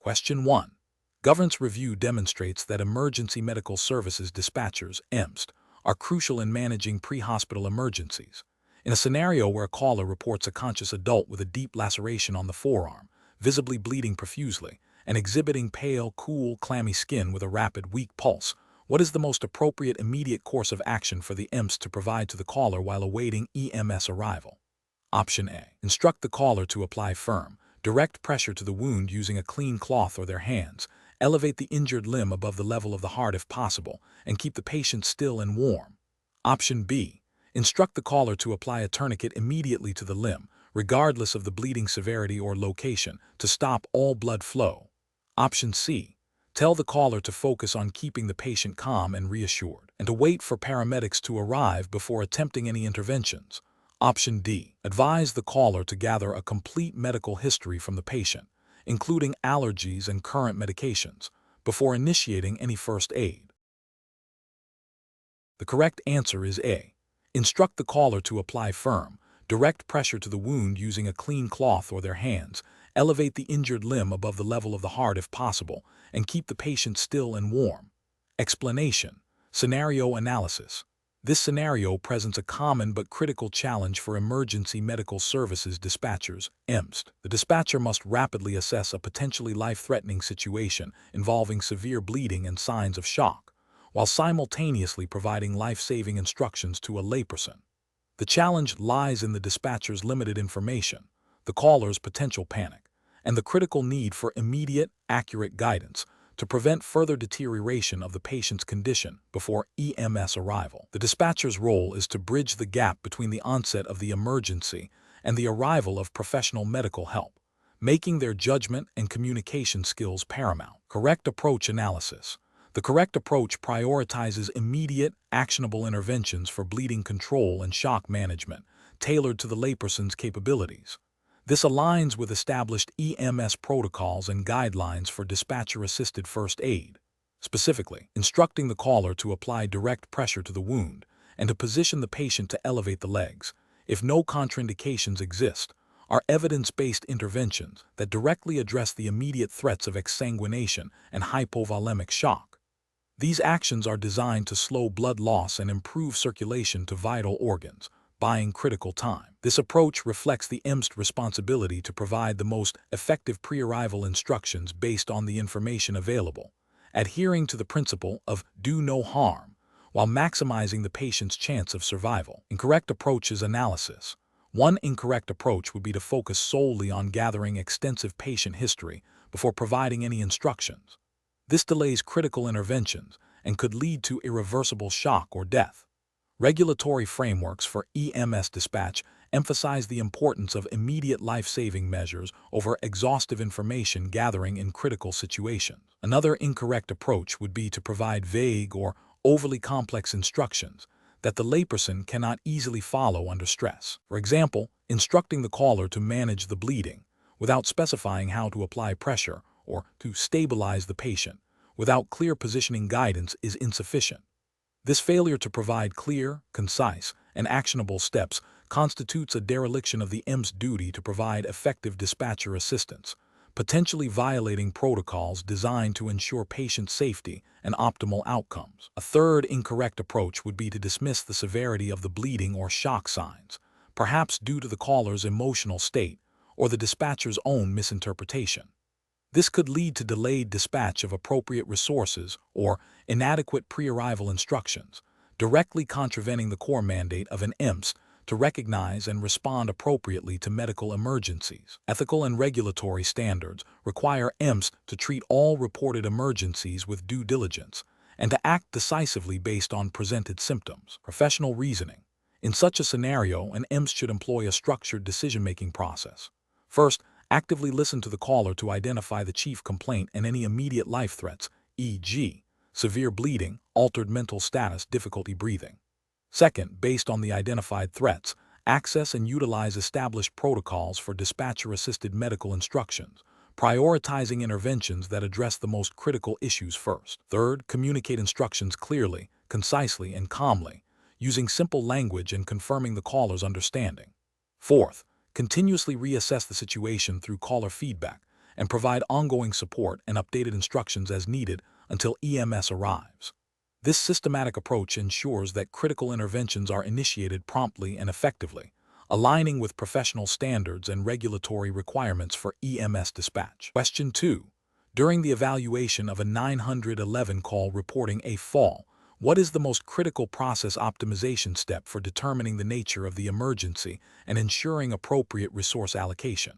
Question 1. Governance review demonstrates that emergency medical services dispatchers, EMSD, are crucial in managing pre-hospital emergencies. In a scenario where a caller reports a conscious adult with a deep laceration on the forearm, visibly bleeding profusely, and exhibiting pale, cool, clammy skin with a rapid, weak pulse, what is the most appropriate immediate course of action for the EMS to provide to the caller while awaiting EMS arrival? Option A. Instruct the caller to apply firm, direct pressure to the wound using a clean cloth or their hands, elevate the injured limb above the level of the heart if possible, and keep the patient still and warm. Option B. Instruct the caller to apply a tourniquet immediately to the limb, regardless of the bleeding severity or location, to stop all blood flow. Option C. Tell the caller to focus on keeping the patient calm and reassured, and to wait for paramedics to arrive before attempting any interventions. Option D. Advise the caller to gather a complete medical history from the patient, including allergies and current medications, before initiating any first aid. The correct answer is A. Instruct the caller to apply firm, direct pressure to the wound using a clean cloth or their hands, elevate the injured limb above the level of the heart if possible, and keep the patient still and warm. Explanation. Scenario analysis. This scenario presents a common but critical challenge for emergency medical services dispatchers, EMSD. The dispatcher must rapidly assess a potentially life-threatening situation involving severe bleeding and signs of shock, while simultaneously providing life-saving instructions to a layperson. The challenge lies in the dispatcher's limited information, the caller's potential panic, and the critical need for immediate, accurate guidance to prevent further deterioration of the patient's condition before EMS arrival. The dispatcher's role is to bridge the gap between the onset of the emergency and the arrival of professional medical help, making their judgment and communication skills paramount. Correct approach analysis. The correct approach prioritizes immediate, actionable interventions for bleeding control and shock management, tailored to the layperson's capabilities. This aligns with established EMS protocols and guidelines for dispatcher-assisted first aid, specifically instructing the caller to apply direct pressure to the wound and to position the patient to elevate the legs. If no contraindications exist, are evidence-based interventions that directly address the immediate threats of exsanguination and hypovolemic shock. These actions are designed to slow blood loss and improve circulation to vital organs, buying critical time. This approach reflects the EMSD responsibility to provide the most effective pre-arrival instructions based on the information available, adhering to the principle of do no harm, while maximizing the patient's chance of survival. Incorrect approaches analysis. One incorrect approach would be to focus solely on gathering extensive patient history before providing any instructions. This delays critical interventions and could lead to irreversible shock or death. Regulatory frameworks for EMS dispatch emphasize the importance of immediate life-saving measures over exhaustive information gathering in critical situations. Another incorrect approach would be to provide vague or overly complex instructions that the layperson cannot easily follow under stress. For example, instructing the caller to manage the bleeding without specifying how to apply pressure or to stabilize the patient without clear positioning guidance is insufficient. This failure to provide clear, concise, and actionable steps constitutes a dereliction of the EMS duty to provide effective dispatcher assistance, potentially violating protocols designed to ensure patient safety and optimal outcomes. A third incorrect approach would be to dismiss the severity of the bleeding or shock signs, perhaps due to the caller's emotional state or the dispatcher's own misinterpretation. This could lead to delayed dispatch of appropriate resources or inadequate pre-arrival instructions, directly contravening the core mandate of an EMS to recognize and respond appropriately to medical emergencies. Ethical and regulatory standards require EMS to treat all reported emergencies with due diligence and to act decisively based on presented symptoms. Professional reasoning. In such a scenario, an EMS should employ a structured decision-making process. First, actively listen to the caller to identify the chief complaint and any immediate life threats, e.g., severe bleeding, altered mental status, difficulty breathing. Second, based on the identified threats, access and utilize established protocols for dispatcher-assisted medical instructions, prioritizing interventions that address the most critical issues first. Third, communicate instructions clearly, concisely, and calmly, using simple language and confirming the caller's understanding. Fourth, continuously reassess the situation through caller feedback and provide ongoing support and updated instructions as needed until EMS arrives. This systematic approach ensures that critical interventions are initiated promptly and effectively, aligning with professional standards and regulatory requirements for EMS dispatch. Question 2. During the evaluation of a 911 call reporting a fall, what is the most critical process optimization step for determining the nature of the emergency and ensuring appropriate resource allocation?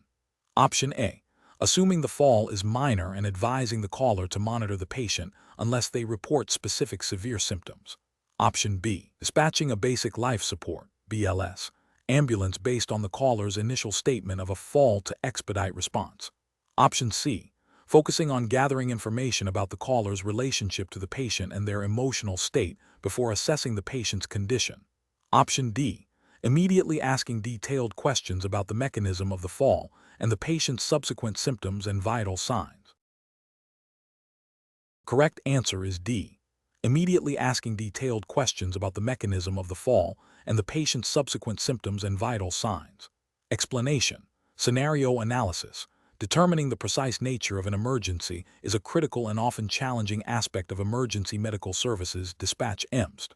Option A. Assuming the fall is minor and advising the caller to monitor the patient unless they report specific severe symptoms. Option B. Dispatching a basic life support (BLS) ambulance based on the caller's initial statement of a fall to expedite response. Option C. Focusing on gathering information about the caller's relationship to the patient and their emotional state before assessing the patient's condition. Option D. Immediately asking detailed questions about the mechanism of the fall and the patient's subsequent symptoms and vital signs. Correct answer is D. Immediately asking detailed questions about the mechanism of the fall and the patient's subsequent symptoms and vital signs. Explanation. Scenario analysis. Determining the precise nature of an emergency is a critical and often challenging aspect of emergency medical services dispatch (EMSD).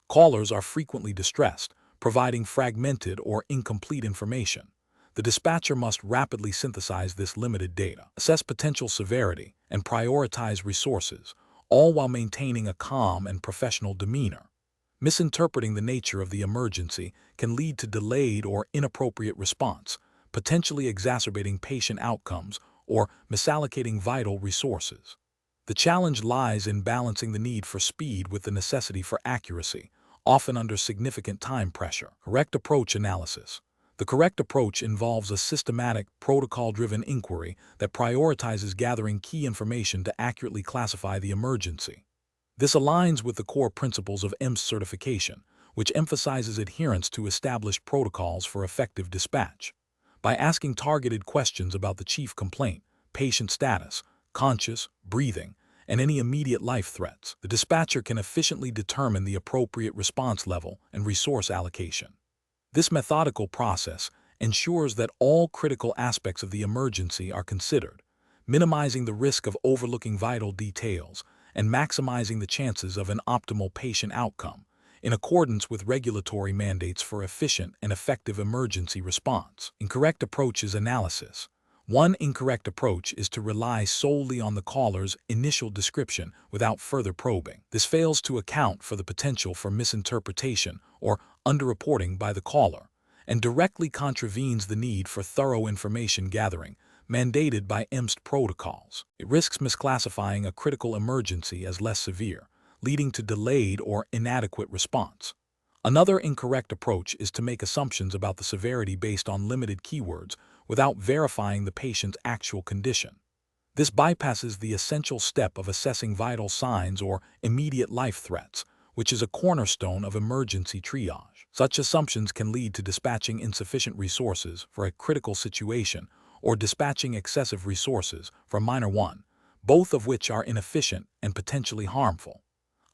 Callers are frequently distressed, providing fragmented or incomplete information. The dispatcher must rapidly synthesize this limited data, assess potential severity, and prioritize resources, all while maintaining a calm and professional demeanor. Misinterpreting the nature of the emergency can lead to delayed or inappropriate response, potentially exacerbating patient outcomes or misallocating vital resources. The challenge lies in balancing the need for speed with the necessity for accuracy, often under significant time pressure. Correct approach analysis. The correct approach involves a systematic, protocol-driven inquiry that prioritizes gathering key information to accurately classify the emergency. This aligns with the core principles of EMS certification, which emphasizes adherence to established protocols for effective dispatch. By asking targeted questions about the chief complaint, patient status, conscious, breathing, and any immediate life threats, the dispatcher can efficiently determine the appropriate response level and resource allocation. This methodical process ensures that all critical aspects of the emergency are considered, minimizing the risk of overlooking vital details and maximizing the chances of an optimal patient outcome, in accordance with regulatory mandates for efficient and effective emergency response. Incorrect approach is analysis. One incorrect approach is to rely solely on the caller's initial description without further probing. This fails to account for the potential for misinterpretation or underreporting by the caller, and directly contravenes the need for thorough information gathering mandated by EMSD protocols. It risks misclassifying a critical emergency as less severe, leading to delayed or inadequate response. Another incorrect approach is to make assumptions about the severity based on limited keywords without verifying the patient's actual condition. This bypasses the essential step of assessing vital signs or immediate life threats, which is a cornerstone of emergency triage. Such assumptions can lead to dispatching insufficient resources for a critical situation or dispatching excessive resources for a minor one, both of which are inefficient and potentially harmful.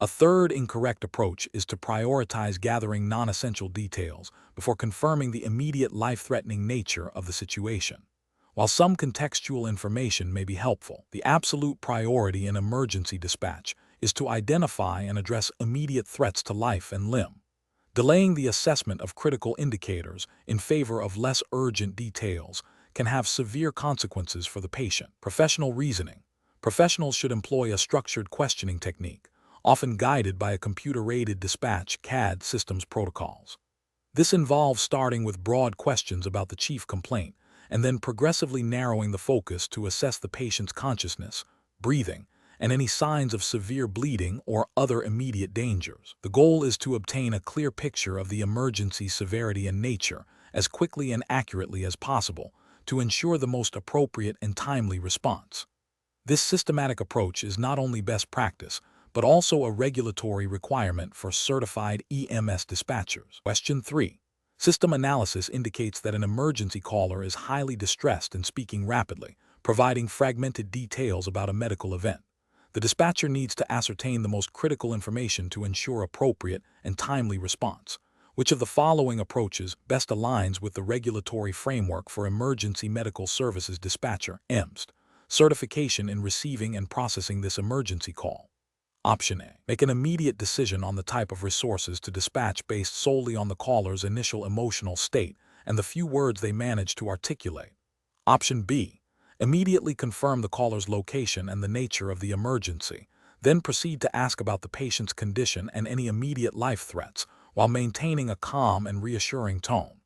A third incorrect approach is to prioritize gathering non-essential details before confirming the immediate life-threatening nature of the situation. While some contextual information may be helpful, the absolute priority in emergency dispatch is to identify and address immediate threats to life and limb. Delaying the assessment of critical indicators in favor of less urgent details can have severe consequences for the patient. Professional reasoning. Professionals should employ a structured questioning technique, often guided by a computer-aided dispatch (CAD) systems protocols. This involves starting with broad questions about the chief complaint and then progressively narrowing the focus to assess the patient's consciousness, breathing, and any signs of severe bleeding or other immediate dangers. The goal is to obtain a clear picture of the emergency severity and nature as quickly and accurately as possible to ensure the most appropriate and timely response. This systematic approach is not only best practice, but also a regulatory requirement for certified EMS dispatchers. Question 3. System analysis indicates that an emergency caller is highly distressed and speaking rapidly, providing fragmented details about a medical event. The dispatcher needs to ascertain the most critical information to ensure appropriate and timely response. Which of the following approaches best aligns with the regulatory framework for emergency medical services dispatcher (EMSD)? certification in receiving and processing this emergency call. Option A. Make an immediate decision on the type of resources to dispatch based solely on the caller's initial emotional state and the few words they manage to articulate. Option B. Immediately confirm the caller's location and the nature of the emergency, then proceed to ask about the patient's condition and any immediate life threats, while maintaining a calm and reassuring tone.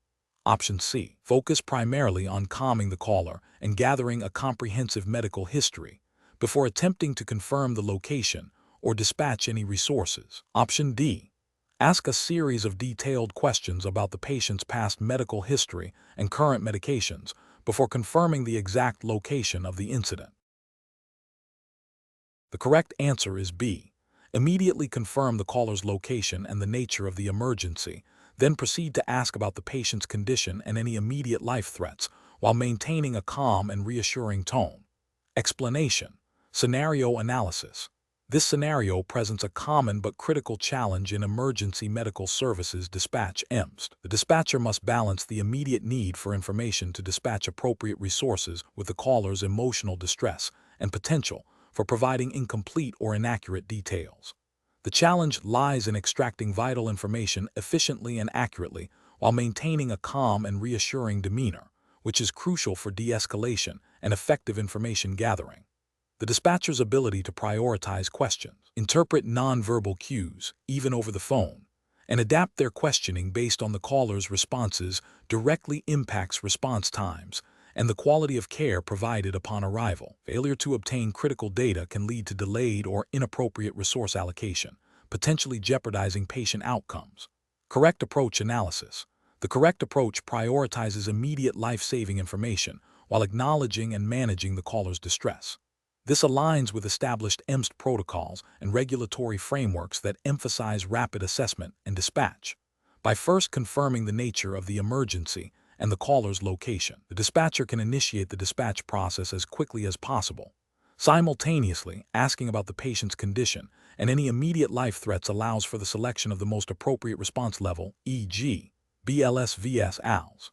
Option C. Focus primarily on calming the caller and gathering a comprehensive medical history before attempting to confirm the location or dispatch any resources. Option D. Ask a series of detailed questions about the patient's past medical history and current medications before confirming the exact location of the incident. The correct answer is B. Immediately confirm the caller's location and the nature of the emergency, then proceed to ask about the patient's condition and any immediate life threats while maintaining a calm and reassuring tone. Explanation. Scenario analysis. This scenario presents a common but critical challenge in emergency medical services dispatch EMSD. The dispatcher must balance the immediate need for information to dispatch appropriate resources with the caller's emotional distress and potential for providing incomplete or inaccurate details. The challenge lies in extracting vital information efficiently and accurately while maintaining a calm and reassuring demeanor, which is crucial for de-escalation and effective information gathering. The dispatcher's ability to prioritize questions, interpret nonverbal cues, even over the phone, and adapt their questioning based on the caller's responses directly impacts response times and the quality of care provided upon arrival. Failure to obtain critical data can lead to delayed or inappropriate resource allocation, potentially jeopardizing patient outcomes. Correct approach analysis. The correct approach prioritizes immediate life-saving information while acknowledging and managing the caller's distress. This aligns with established EMSD protocols and regulatory frameworks that emphasize rapid assessment and dispatch. By first confirming the nature of the emergency and the caller's location, the dispatcher can initiate the dispatch process as quickly as possible. Simultaneously, asking about the patient's condition and any immediate life threats allows for the selection of the most appropriate response level, e.g., BLS/VS/ALS.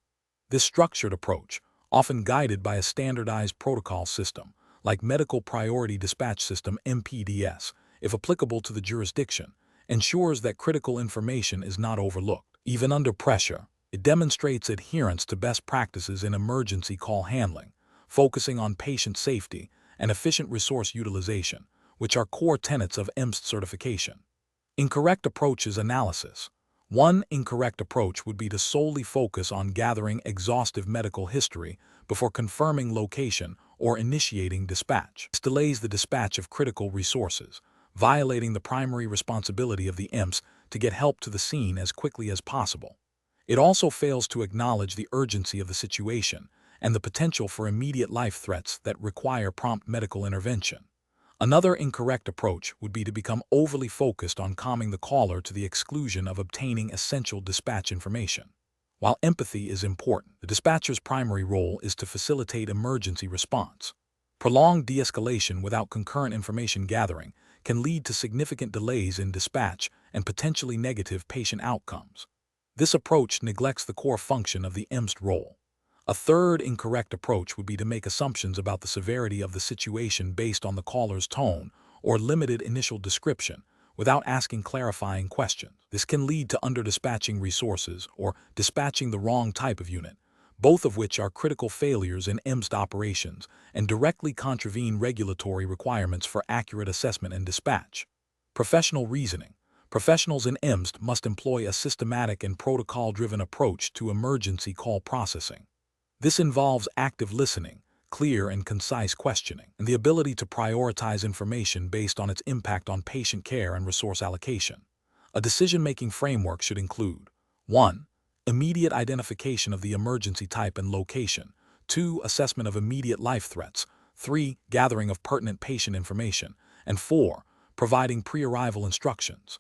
This structured approach, often guided by a standardized protocol system, like Medical Priority Dispatch System (MPDS), if applicable to the jurisdiction, ensures that critical information is not overlooked. Even under pressure, it demonstrates adherence to best practices in emergency call handling, focusing on patient safety and efficient resource utilization, which are core tenets of EMSD certification. Incorrect approaches analysis. One incorrect approach would be to solely focus on gathering exhaustive medical history before confirming location or initiating dispatch. This delays the dispatch of critical resources, violating the primary responsibility of the EMS to get help to the scene as quickly as possible. It also fails to acknowledge the urgency of the situation and the potential for immediate life threats that require prompt medical intervention. Another incorrect approach would be to become overly focused on calming the caller to the exclusion of obtaining essential dispatch information. While empathy is important, the dispatcher's primary role is to facilitate emergency response. Prolonged de-escalation without concurrent information gathering can lead to significant delays in dispatch and potentially negative patient outcomes. This approach neglects the core function of the EMSD role. A third incorrect approach would be to make assumptions about the severity of the situation based on the caller's tone or limited initial description without asking clarifying questions. This can lead to under-dispatching resources or dispatching the wrong type of unit, both of which are critical failures in EMSD operations and directly contravene regulatory requirements for accurate assessment and dispatch. Professional reasoning. Professionals in EMSD must employ a systematic and protocol-driven approach to emergency call processing. This involves active listening, clear and concise questioning, and the ability to prioritize information based on its impact on patient care and resource allocation. A decision-making framework should include 1. Immediate identification of the emergency type and location, 2. Assessment of immediate life threats, 3. Gathering of pertinent patient information, and 4. Providing pre-arrival instructions.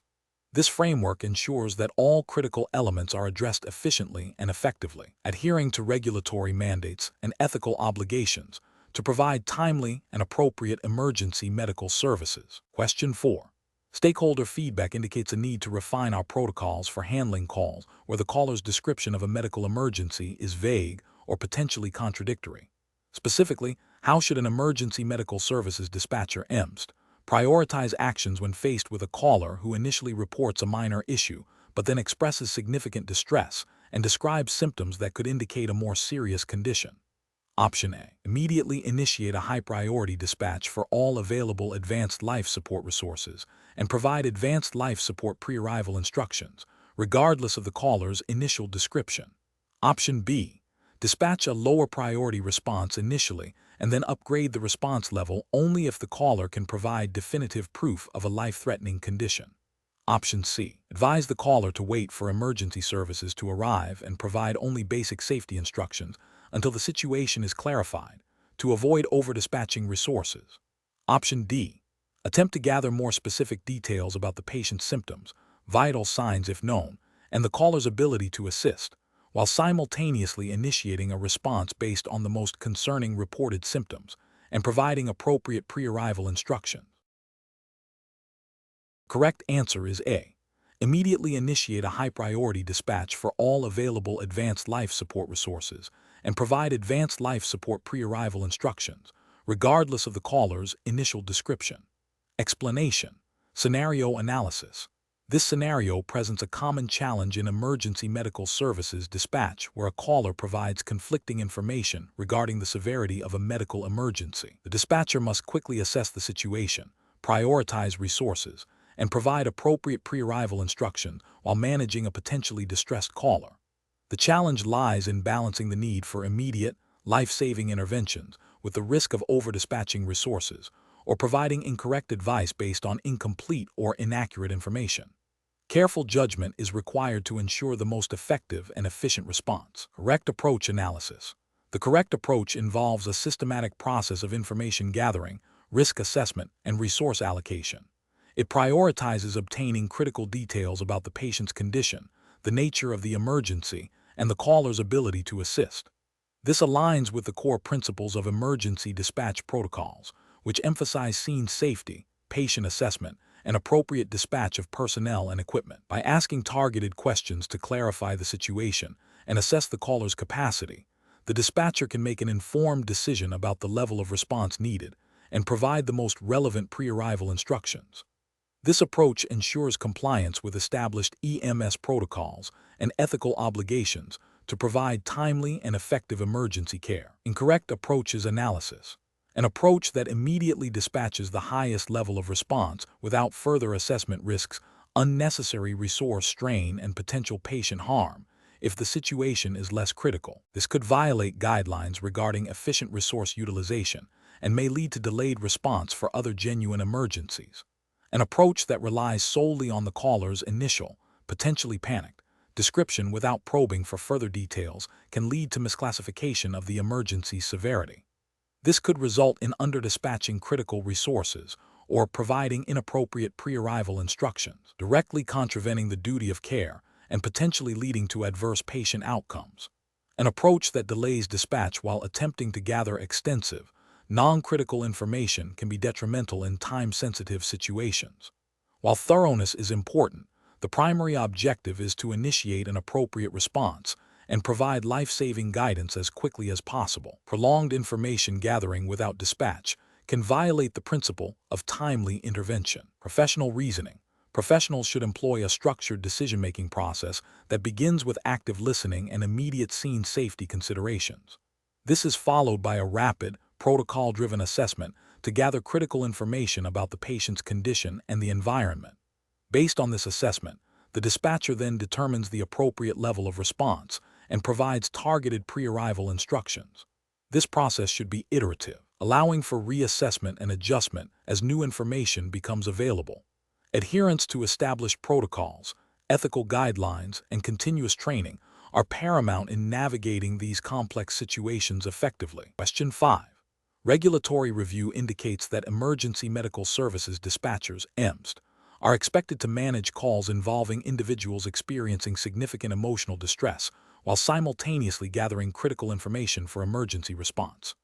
This framework ensures that all critical elements are addressed efficiently and effectively, adhering to regulatory mandates and ethical obligations to provide timely and appropriate emergency medical services. Question 4. Stakeholder feedback indicates a need to refine our protocols for handling calls where the caller's description of a medical emergency is vague or potentially contradictory. Specifically, How should an emergency medical services dispatcher EMSD prioritize actions when faced with a caller who initially reports a minor issue but then expresses significant distress and describes symptoms that could indicate a more serious condition? Option A. Immediately initiate a high-priority dispatch for all available advanced life support resources and provide advanced life support pre-arrival instructions, regardless of the caller's initial description. Option B. Dispatch a lower priority response initially and then upgrade the response level only if the caller can provide definitive proof of a life-threatening condition. Option C. Advise the caller to wait for emergency services to arrive and provide only basic safety instructions until the situation is clarified, to avoid over-dispatching resources. Option D. Attempt to gather more specific details about the patient's symptoms, vital signs if known, and the caller's ability to assist, while simultaneously initiating a response based on the most concerning reported symptoms and providing appropriate pre-arrival instructions. Correct answer is A. Immediately initiate a high-priority dispatch for all available advanced life support resources and provide advanced life support pre-arrival instructions, regardless of the caller's initial description. Explanation. Scenario analysis. This scenario presents a common challenge in emergency medical services dispatch where a caller provides conflicting information regarding the severity of a medical emergency. The dispatcher must quickly assess the situation, prioritize resources, and provide appropriate pre-arrival instruction while managing a potentially distressed caller. The challenge lies in balancing the need for immediate, life-saving interventions with the risk of over-dispatching resources or providing incorrect advice based on incomplete or inaccurate information. Careful judgment is required to ensure the most effective and efficient response. Correct approach analysis. The correct approach involves a systematic process of information gathering, risk assessment, and resource allocation. It prioritizes obtaining critical details about the patient's condition, the nature of the emergency, and the caller's ability to assist. This aligns with the core principles of emergency dispatch protocols, which emphasize scene safety, patient assessment, and appropriate dispatch of personnel and equipment. By asking targeted questions to clarify the situation and assess the caller's capacity, the dispatcher can make an informed decision about the level of response needed and provide the most relevant pre-arrival instructions. This approach ensures compliance with established EMS protocols and ethical obligations to provide timely and effective emergency care. Incorrect approaches analysis. An approach that immediately dispatches the highest level of response without further assessment risks unnecessary resource strain and potential patient harm if the situation is less critical. This could violate guidelines regarding efficient resource utilization and may lead to delayed response for other genuine emergencies. An approach that relies solely on the caller's initial, potentially panicked, description without probing for further details can lead to misclassification of the emergency's severity. This could result in under-dispatching critical resources or providing inappropriate pre-arrival instructions, directly contravening the duty of care and potentially leading to adverse patient outcomes. An approach that delays dispatch while attempting to gather extensive, non-critical information can be detrimental in time-sensitive situations. While thoroughness is important, the primary objective is to initiate an appropriate response and provide life-saving guidance as quickly as possible. Prolonged information gathering without dispatch can violate the principle of timely intervention. Professional reasoning. Professionals should employ a structured decision-making process that begins with active listening and immediate scene safety considerations. This is followed by a rapid, protocol-driven assessment to gather critical information about the patient's condition and the environment. Based on this assessment, the dispatcher then determines the appropriate level of response and provides targeted pre-arrival instructions. This process should be iterative, allowing for reassessment and adjustment as new information becomes available. Adherence to established protocols, ethical guidelines, and continuous training are paramount in navigating these complex situations effectively. Question 5. Regulatory review indicates that emergency medical services dispatchers, EMSD, are expected to manage calls involving individuals experiencing significant emotional distress while simultaneously gathering critical information for emergency response.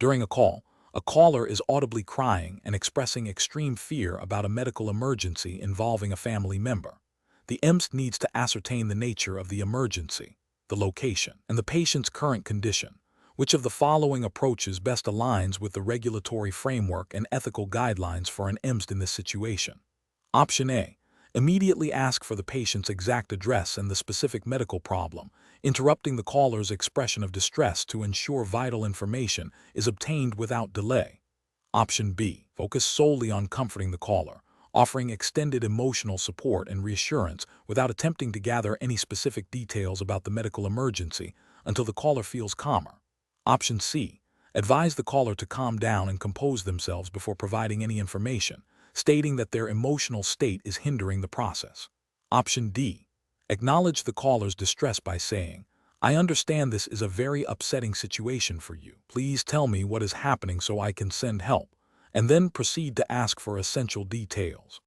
During a caller is audibly crying and expressing extreme fear about a medical emergency involving a family member. The EMSD needs to ascertain the nature of the emergency, the location, and the patient's current condition, Which of the following approaches best aligns with the regulatory framework and ethical guidelines for an EMSD in this situation? Option A. Immediately ask for the patient's exact address and the specific medical problem, interrupting the caller's expression of distress to ensure vital information is obtained without delay. Option B. Focus solely on comforting the caller, offering extended emotional support and reassurance without attempting to gather any specific details about the medical emergency until the caller feels calmer. Option C. Advise the caller to calm down and compose themselves before providing any information, stating that their emotional state is hindering the process. Option D. Acknowledge the caller's distress by saying, "I understand this is a very upsetting situation for you. Please tell me what is happening so I can send help," and then proceed to ask for essential details.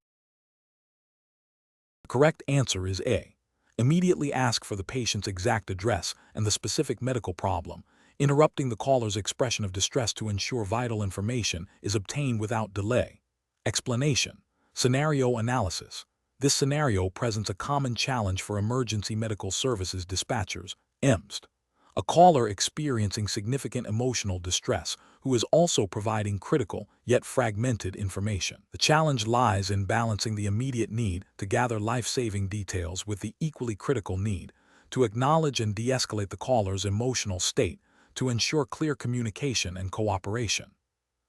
The correct answer is A. Immediately ask for the patient's exact address and the specific medical problem, interrupting the caller's expression of distress to ensure vital information is obtained without delay. Explanation. Scenario analysis. This scenario presents a common challenge for emergency medical services dispatchers, EMSD. A caller experiencing significant emotional distress who is also providing critical yet fragmented information. The challenge lies in balancing the immediate need to gather life-saving details with the equally critical need to acknowledge and de-escalate the caller's emotional state to ensure clear communication and cooperation.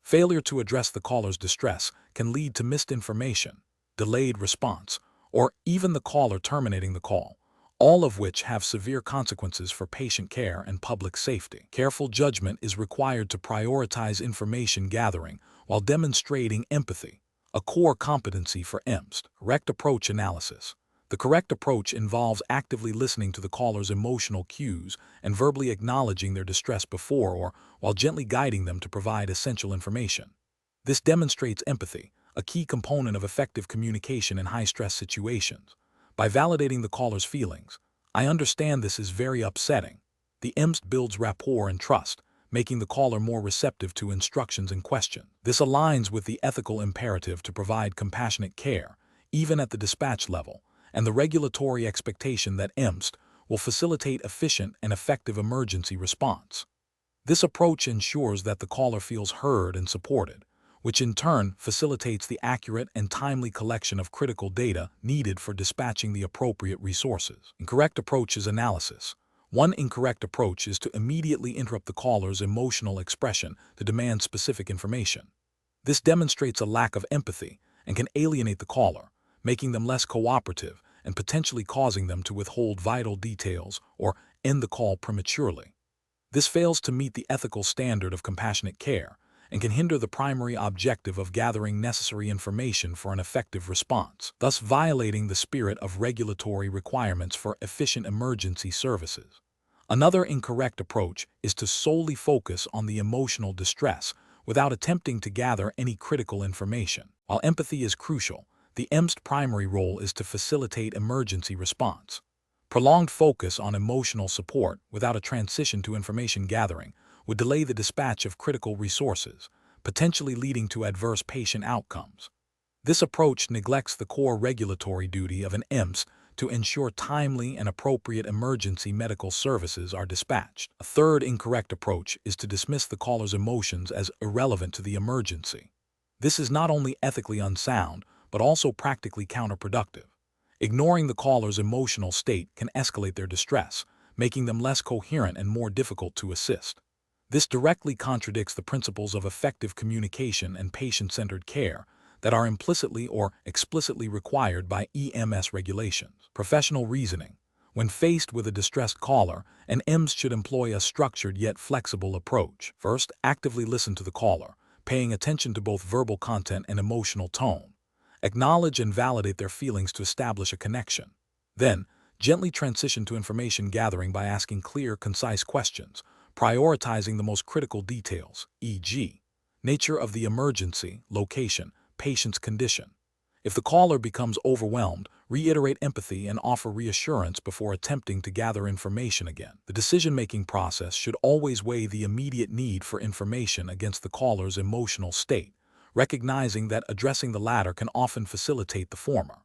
Failure to address the caller's distress can lead to missed information, delayed response, or even the caller terminating the call, all of which have severe consequences for patient care and public safety. Careful judgment is required to prioritize information gathering while demonstrating empathy, a core competency for EMSD. Correct approach analysis. The correct approach involves actively listening to the caller's emotional cues and verbally acknowledging their distress before or while gently guiding them to provide essential information. This demonstrates empathy, a key component of effective communication in high-stress situations. By validating the caller's feelings, "I understand this is very upsetting," the EMSD builds rapport and trust, making the caller more receptive to instructions and questions. This aligns with the ethical imperative to provide compassionate care, even at the dispatch level, and the regulatory expectation that EMSD will facilitate efficient and effective emergency response. This approach ensures that the caller feels heard and supported, which in turn facilitates the accurate and timely collection of critical data needed for dispatching the appropriate resources. Incorrect approach is analysis. One incorrect approach is to immediately interrupt the caller's emotional expression to demand specific information. This demonstrates a lack of empathy and can alienate the caller, making them less cooperative and potentially causing them to withhold vital details or end the call prematurely. This fails to meet the ethical standard of compassionate care and can hinder the primary objective of gathering necessary information for an effective response, thus violating the spirit of regulatory requirements for efficient emergency services. Another incorrect approach is to solely focus on the emotional distress without attempting to gather any critical information. While empathy is crucial, the EMSD primary role is to facilitate emergency response. Prolonged focus on emotional support without a transition to information gathering would delay the dispatch of critical resources, potentially leading to adverse patient outcomes. This approach neglects the core regulatory duty of an EMS to ensure timely and appropriate emergency medical services are dispatched. A third incorrect approach is to dismiss the caller's emotions as irrelevant to the emergency. This is not only ethically unsound, but also practically counterproductive. Ignoring the caller's emotional state can escalate their distress, making them less coherent and more difficult to assist. This directly contradicts the principles of effective communication and patient-centered care that are implicitly or explicitly required by EMS regulations. Professional reasoning. When faced with a distressed caller, an EMS should employ a structured yet flexible approach. First, actively listen to the caller, paying attention to both verbal content and emotional tone. Acknowledge and validate their feelings to establish a connection. Then, gently transition to information gathering by asking clear, concise questions, prioritizing the most critical details, e.g., nature of the emergency, location, patient's condition. If the caller becomes overwhelmed, reiterate empathy and offer reassurance before attempting to gather information again. The decision-making process should always weigh the immediate need for information against the caller's emotional state, recognizing that addressing the latter can often facilitate the former.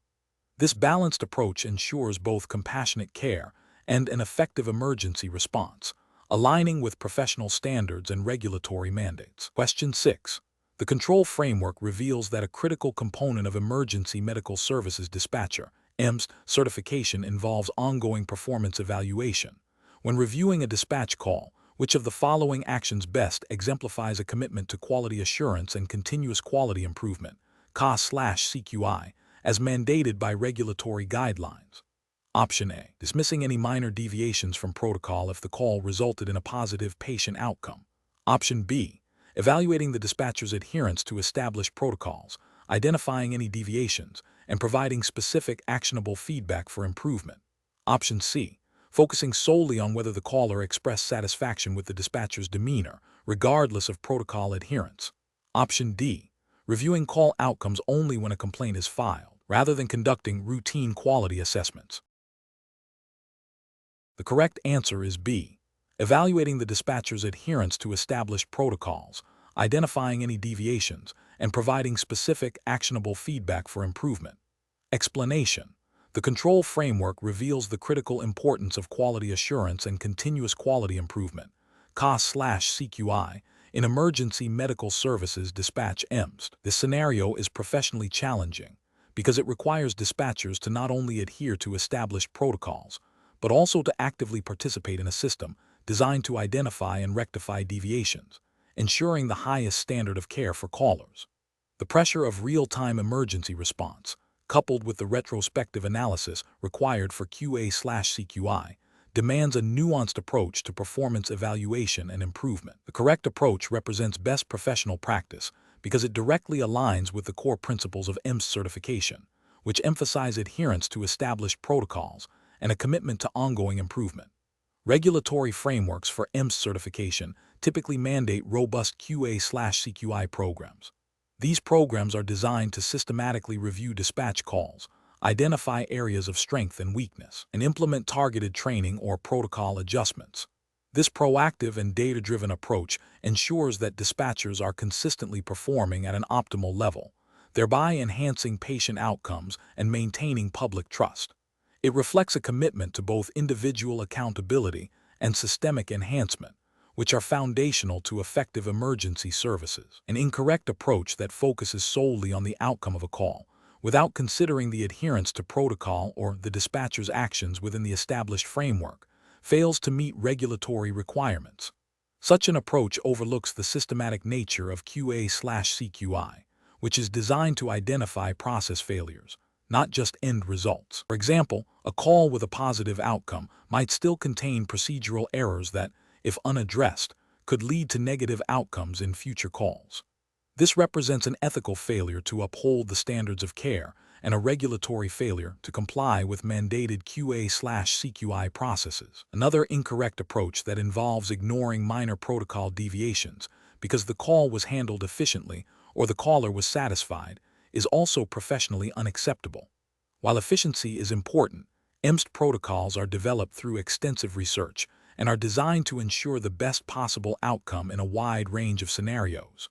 This balanced approach ensures both compassionate care and an effective emergency response, aligning with professional standards and regulatory mandates. Question 6. The control framework reveals that a critical component of emergency medical services dispatcher (EMS) certification involves ongoing performance evaluation. When reviewing a dispatch call, which of the following actions best exemplifies a commitment to quality assurance and continuous quality improvement, CA/CQI, as mandated by regulatory guidelines? Option A. Dismissing any minor deviations from protocol if the call resulted in a positive patient outcome. Option B. Evaluating the dispatcher's adherence to established protocols, identifying any deviations, and providing specific actionable feedback for improvement. Option C. Focusing solely on whether the caller expressed satisfaction with the dispatcher's demeanor, regardless of protocol adherence. Option D. Reviewing call outcomes only when a complaint is filed, rather than conducting routine quality assessments. The correct answer is B. Evaluating the dispatcher's adherence to established protocols, identifying any deviations, and providing specific, actionable feedback for improvement. Explanation. The control framework reveals the critical importance of quality assurance and continuous quality improvement, CA/CQI, in emergency medical services dispatch (EMSD). This scenario is professionally challenging because it requires dispatchers to not only adhere to established protocols, but also to actively participate in a system designed to identify and rectify deviations, ensuring the highest standard of care for callers. The pressure of real-time emergency response, coupled with the retrospective analysis required for QA/CQI, demands a nuanced approach to performance evaluation and improvement. The correct approach represents best professional practice because it directly aligns with the core principles of EMS certification, which emphasize adherence to established protocols and a commitment to ongoing improvement. Regulatory frameworks for EMS certification typically mandate robust QA/CQI programs. These programs are designed to systematically review dispatch calls, identify areas of strength and weakness, and implement targeted training or protocol adjustments. This proactive and data-driven approach ensures that dispatchers are consistently performing at an optimal level, thereby enhancing patient outcomes and maintaining public trust. It reflects a commitment to both individual accountability and systemic enhancement, which are foundational to effective emergency services. An incorrect approach that focuses solely on the outcome of a call, without considering the adherence to protocol or the dispatcher's actions within the established framework, fails to meet regulatory requirements. Such an approach overlooks the systematic nature of QA/CQI, which is designed to identify process failures, not just end results. For example, a call with a positive outcome might still contain procedural errors that, if unaddressed, could lead to negative outcomes in future calls. This represents an ethical failure to uphold the standards of care and a regulatory failure to comply with mandated QA/CQI processes. Another incorrect approach that involves ignoring minor protocol deviations because the call was handled efficiently or the caller was satisfied is also professionally unacceptable. While efficiency is important, EMSD protocols are developed through extensive research and are designed to ensure the best possible outcome in a wide range of scenarios.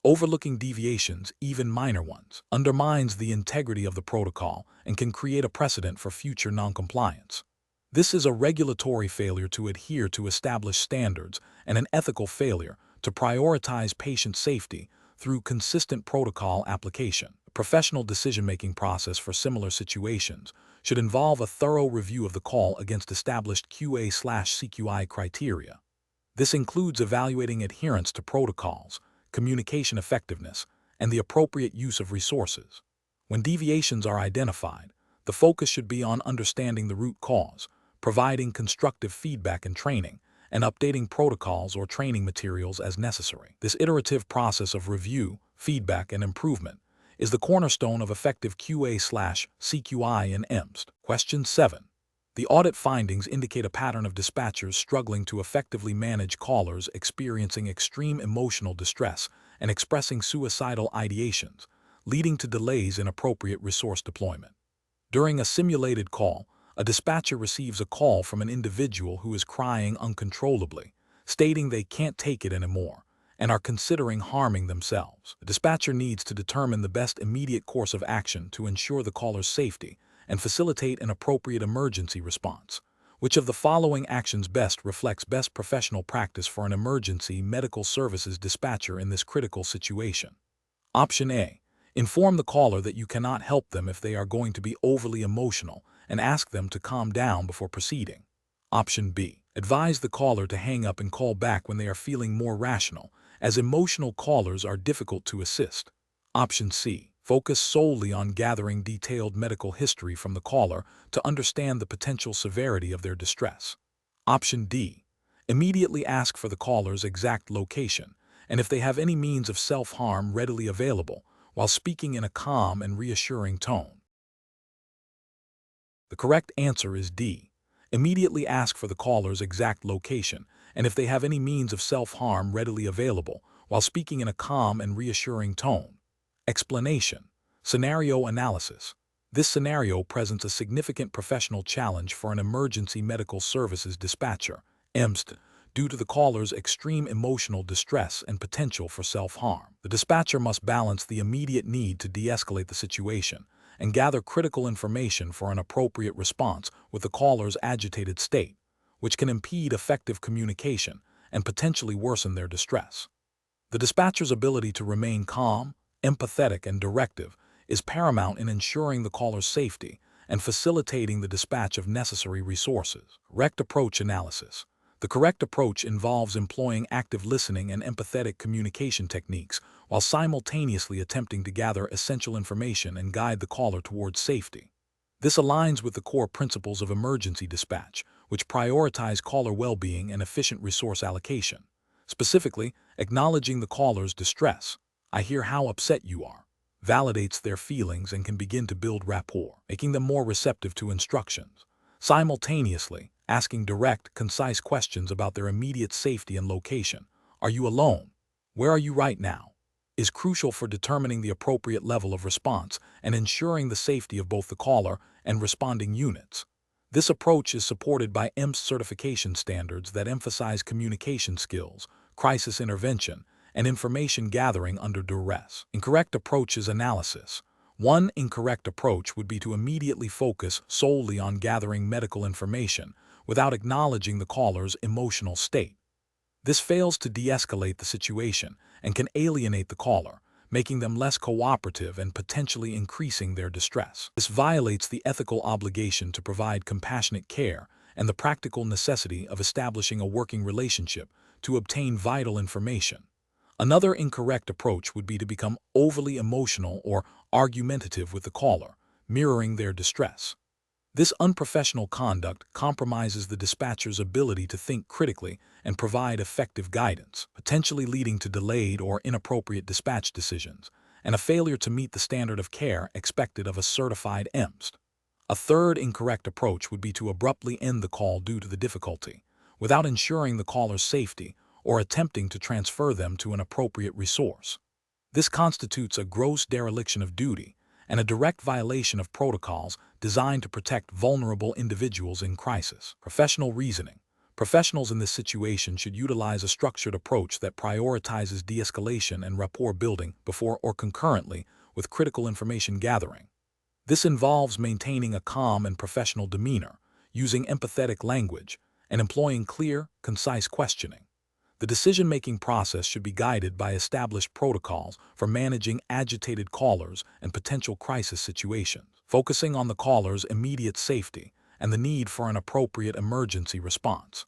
Overlooking deviations, even minor ones, undermines the integrity of the protocol and can create a precedent for future noncompliance. This is a regulatory failure to adhere to established standards and an ethical failure to prioritize patient safety through consistent protocol application. A professional decision-making process for similar situations should involve a thorough review of the call against established QA/CQI criteria. This includes evaluating adherence to protocols, communication effectiveness, and the appropriate use of resources. When deviations are identified, the focus should be on understanding the root cause, providing constructive feedback and training, and updating protocols or training materials as necessary. This iterative process of review, feedback, and improvement is the cornerstone of effective QA/CQI in EMSD. Question 7. The audit findings indicate a pattern of dispatchers struggling to effectively manage callers experiencing extreme emotional distress and expressing suicidal ideations, leading to delays in appropriate resource deployment. During a simulated call, a dispatcher receives a call from an individual who is crying uncontrollably, stating they can't take it anymore and are considering harming themselves. The dispatcher needs to determine the best immediate course of action to ensure the caller's safety and facilitate an appropriate emergency response, Which of the following actions best reflects best professional practice for an emergency medical services dispatcher in this critical situation? Option A. Inform the caller that you cannot help them if they are going to be overly emotional and ask them to calm down before proceeding. Option B. Advise the caller to hang up and call back when they are feeling more rational, as emotional callers are difficult to assist. Option C. Focus solely on gathering detailed medical history from the caller to understand the potential severity of their distress. Option D. Immediately ask for the caller's exact location, and if they have any means of self-harm readily available, while speaking in a calm and reassuring tone. The correct answer is D. Immediately ask for the caller's exact location, and if they have any means of self-harm readily available, while speaking in a calm and reassuring tone. Explanation. Scenario analysis. This scenario presents a significant professional challenge for an emergency medical services dispatcher, EMSD, due to the caller's extreme emotional distress and potential for self-harm. The dispatcher must balance the immediate need to de-escalate the situation and gather critical information for an appropriate response with the caller's agitated state, which can impede effective communication and potentially worsen their distress. The dispatcher's ability to remain calm, empathetic, and directive is paramount in ensuring the caller's safety and facilitating the dispatch of necessary resources. Correct approach analysis. The correct approach involves employing active listening and empathetic communication techniques while simultaneously attempting to gather essential information and guide the caller towards safety. This aligns with the core principles of emergency dispatch, which prioritize caller well-being and efficient resource allocation. Specifically, acknowledging the caller's distress, "I hear how upset you are," validates their feelings and can begin to build rapport, making them more receptive to instructions. Simultaneously, asking direct, concise questions about their immediate safety and location, "Are you alone? Where are you right now?" is crucial for determining the appropriate level of response and ensuring the safety of both the caller and responding units. This approach is supported by EMS certification standards that emphasize communication skills, crisis intervention, and information gathering under duress. Incorrect approach is analysis. One incorrect approach would be to immediately focus solely on gathering medical information without acknowledging the caller's emotional state. This fails to de-escalate the situation and can alienate the caller, making them less cooperative and potentially increasing their distress. This violates the ethical obligation to provide compassionate care and the practical necessity of establishing a working relationship to obtain vital information. Another incorrect approach would be to become overly emotional or argumentative with the caller, mirroring their distress. This unprofessional conduct compromises the dispatcher's ability to think critically and provide effective guidance, potentially leading to delayed or inappropriate dispatch decisions and a failure to meet the standard of care expected of a certified EMSD. A third incorrect approach would be to abruptly end the call due to the difficulty, without ensuring the caller's safety or attempting to transfer them to an appropriate resource. This constitutes a gross dereliction of duty and a direct violation of protocols designed to protect vulnerable individuals in crisis. Professional reasoning. Professionals in this situation should utilize a structured approach that prioritizes de-escalation and rapport building before or concurrently with critical information gathering. This involves maintaining a calm and professional demeanor, using empathetic language, and employing clear, concise questioning. The decision-making process should be guided by established protocols for managing agitated callers and potential crisis situations, focusing on the caller's immediate safety and the need for an appropriate emergency response.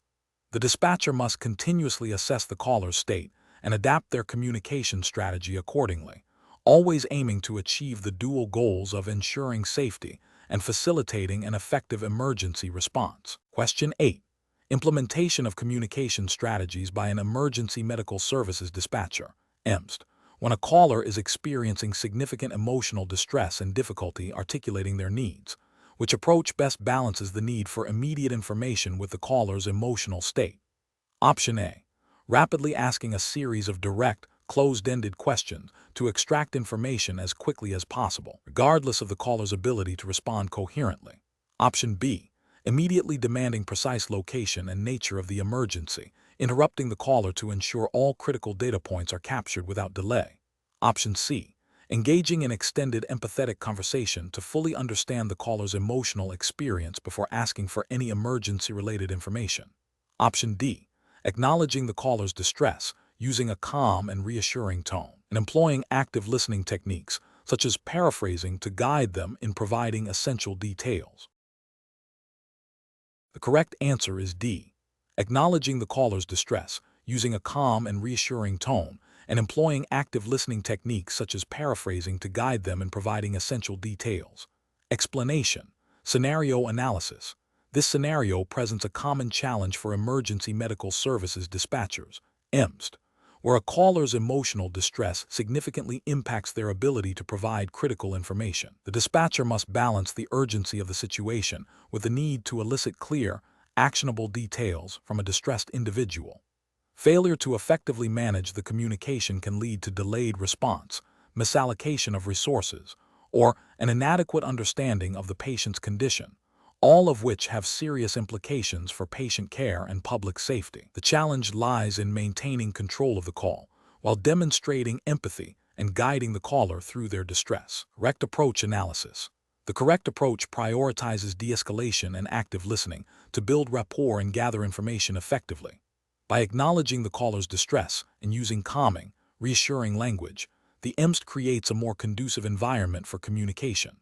The dispatcher must continuously assess the caller's state and adapt their communication strategy accordingly, always aiming to achieve the dual goals of ensuring safety and facilitating an effective emergency response. Question 8. Implementation of communication strategies by an emergency medical services dispatcher, EMSD, when a caller is experiencing significant emotional distress and difficulty articulating their needs. Which approach best balances the need for immediate information with the caller's emotional state? Option A. Rapidly asking a series of direct, closed-ended questions to extract information as quickly as possible, regardless of the caller's ability to respond coherently. Option B. Immediately demanding precise location and nature of the emergency, interrupting the caller to ensure all critical data points are captured without delay. Option C. engaging in extended empathetic conversation to fully understand the caller's emotional experience before asking for any emergency-related information. Option D. Acknowledging the caller's distress using a calm and reassuring tone, and employing active listening techniques, such as paraphrasing to guide them in providing essential details. The correct answer is D. Acknowledging the caller's distress using a calm and reassuring tone, and employing active listening techniques such as paraphrasing to guide them in providing essential details. Explanation. Scenario analysis. This scenario presents a common challenge for emergency medical services dispatchers, EMSD, where a caller's emotional distress significantly impacts their ability to provide critical information. The dispatcher must balance the urgency of the situation with the need to elicit clear, actionable details from a distressed individual. Failure to effectively manage the communication can lead to delayed response, misallocation of resources, or an inadequate understanding of the patient's condition, all of which have serious implications for patient care and public safety. The challenge lies in maintaining control of the call while demonstrating empathy and guiding the caller through their distress. Correct approach analysis. The correct approach prioritizes de-escalation and active listening to build rapport and gather information effectively. By acknowledging the caller's distress and using calming, reassuring language, the EMSD creates a more conducive environment for communication.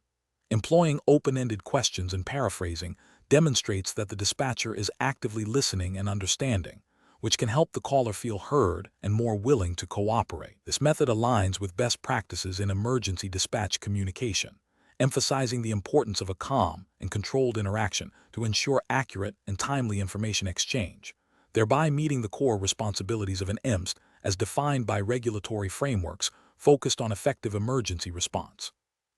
Employing open-ended questions and paraphrasing demonstrates that the dispatcher is actively listening and understanding, which can help the caller feel heard and more willing to cooperate. This method aligns with best practices in emergency dispatch communication, emphasizing the importance of a calm and controlled interaction to ensure accurate and timely information exchange, thereby meeting the core responsibilities of an EMSD as defined by regulatory frameworks focused on effective emergency response.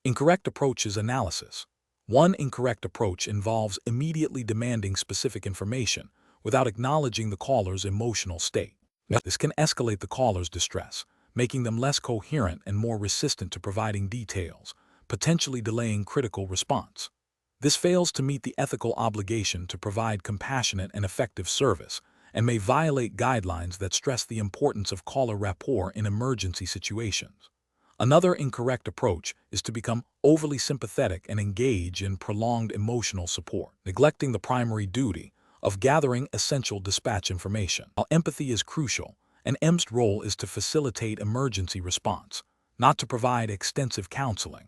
Incorrect approaches analysis. One incorrect approach involves immediately demanding specific information without acknowledging the caller's emotional state. This can escalate the caller's distress, making them less coherent and more resistant to providing details, potentially delaying critical response. This fails to meet the ethical obligation to provide compassionate and effective service, and may violate guidelines that stress the importance of caller rapport in emergency situations. Another incorrect approach is to become overly sympathetic and engage in prolonged emotional support, neglecting the primary duty of gathering essential dispatch information. While empathy is crucial, an EMSD role is to facilitate emergency response, not to provide extensive counseling.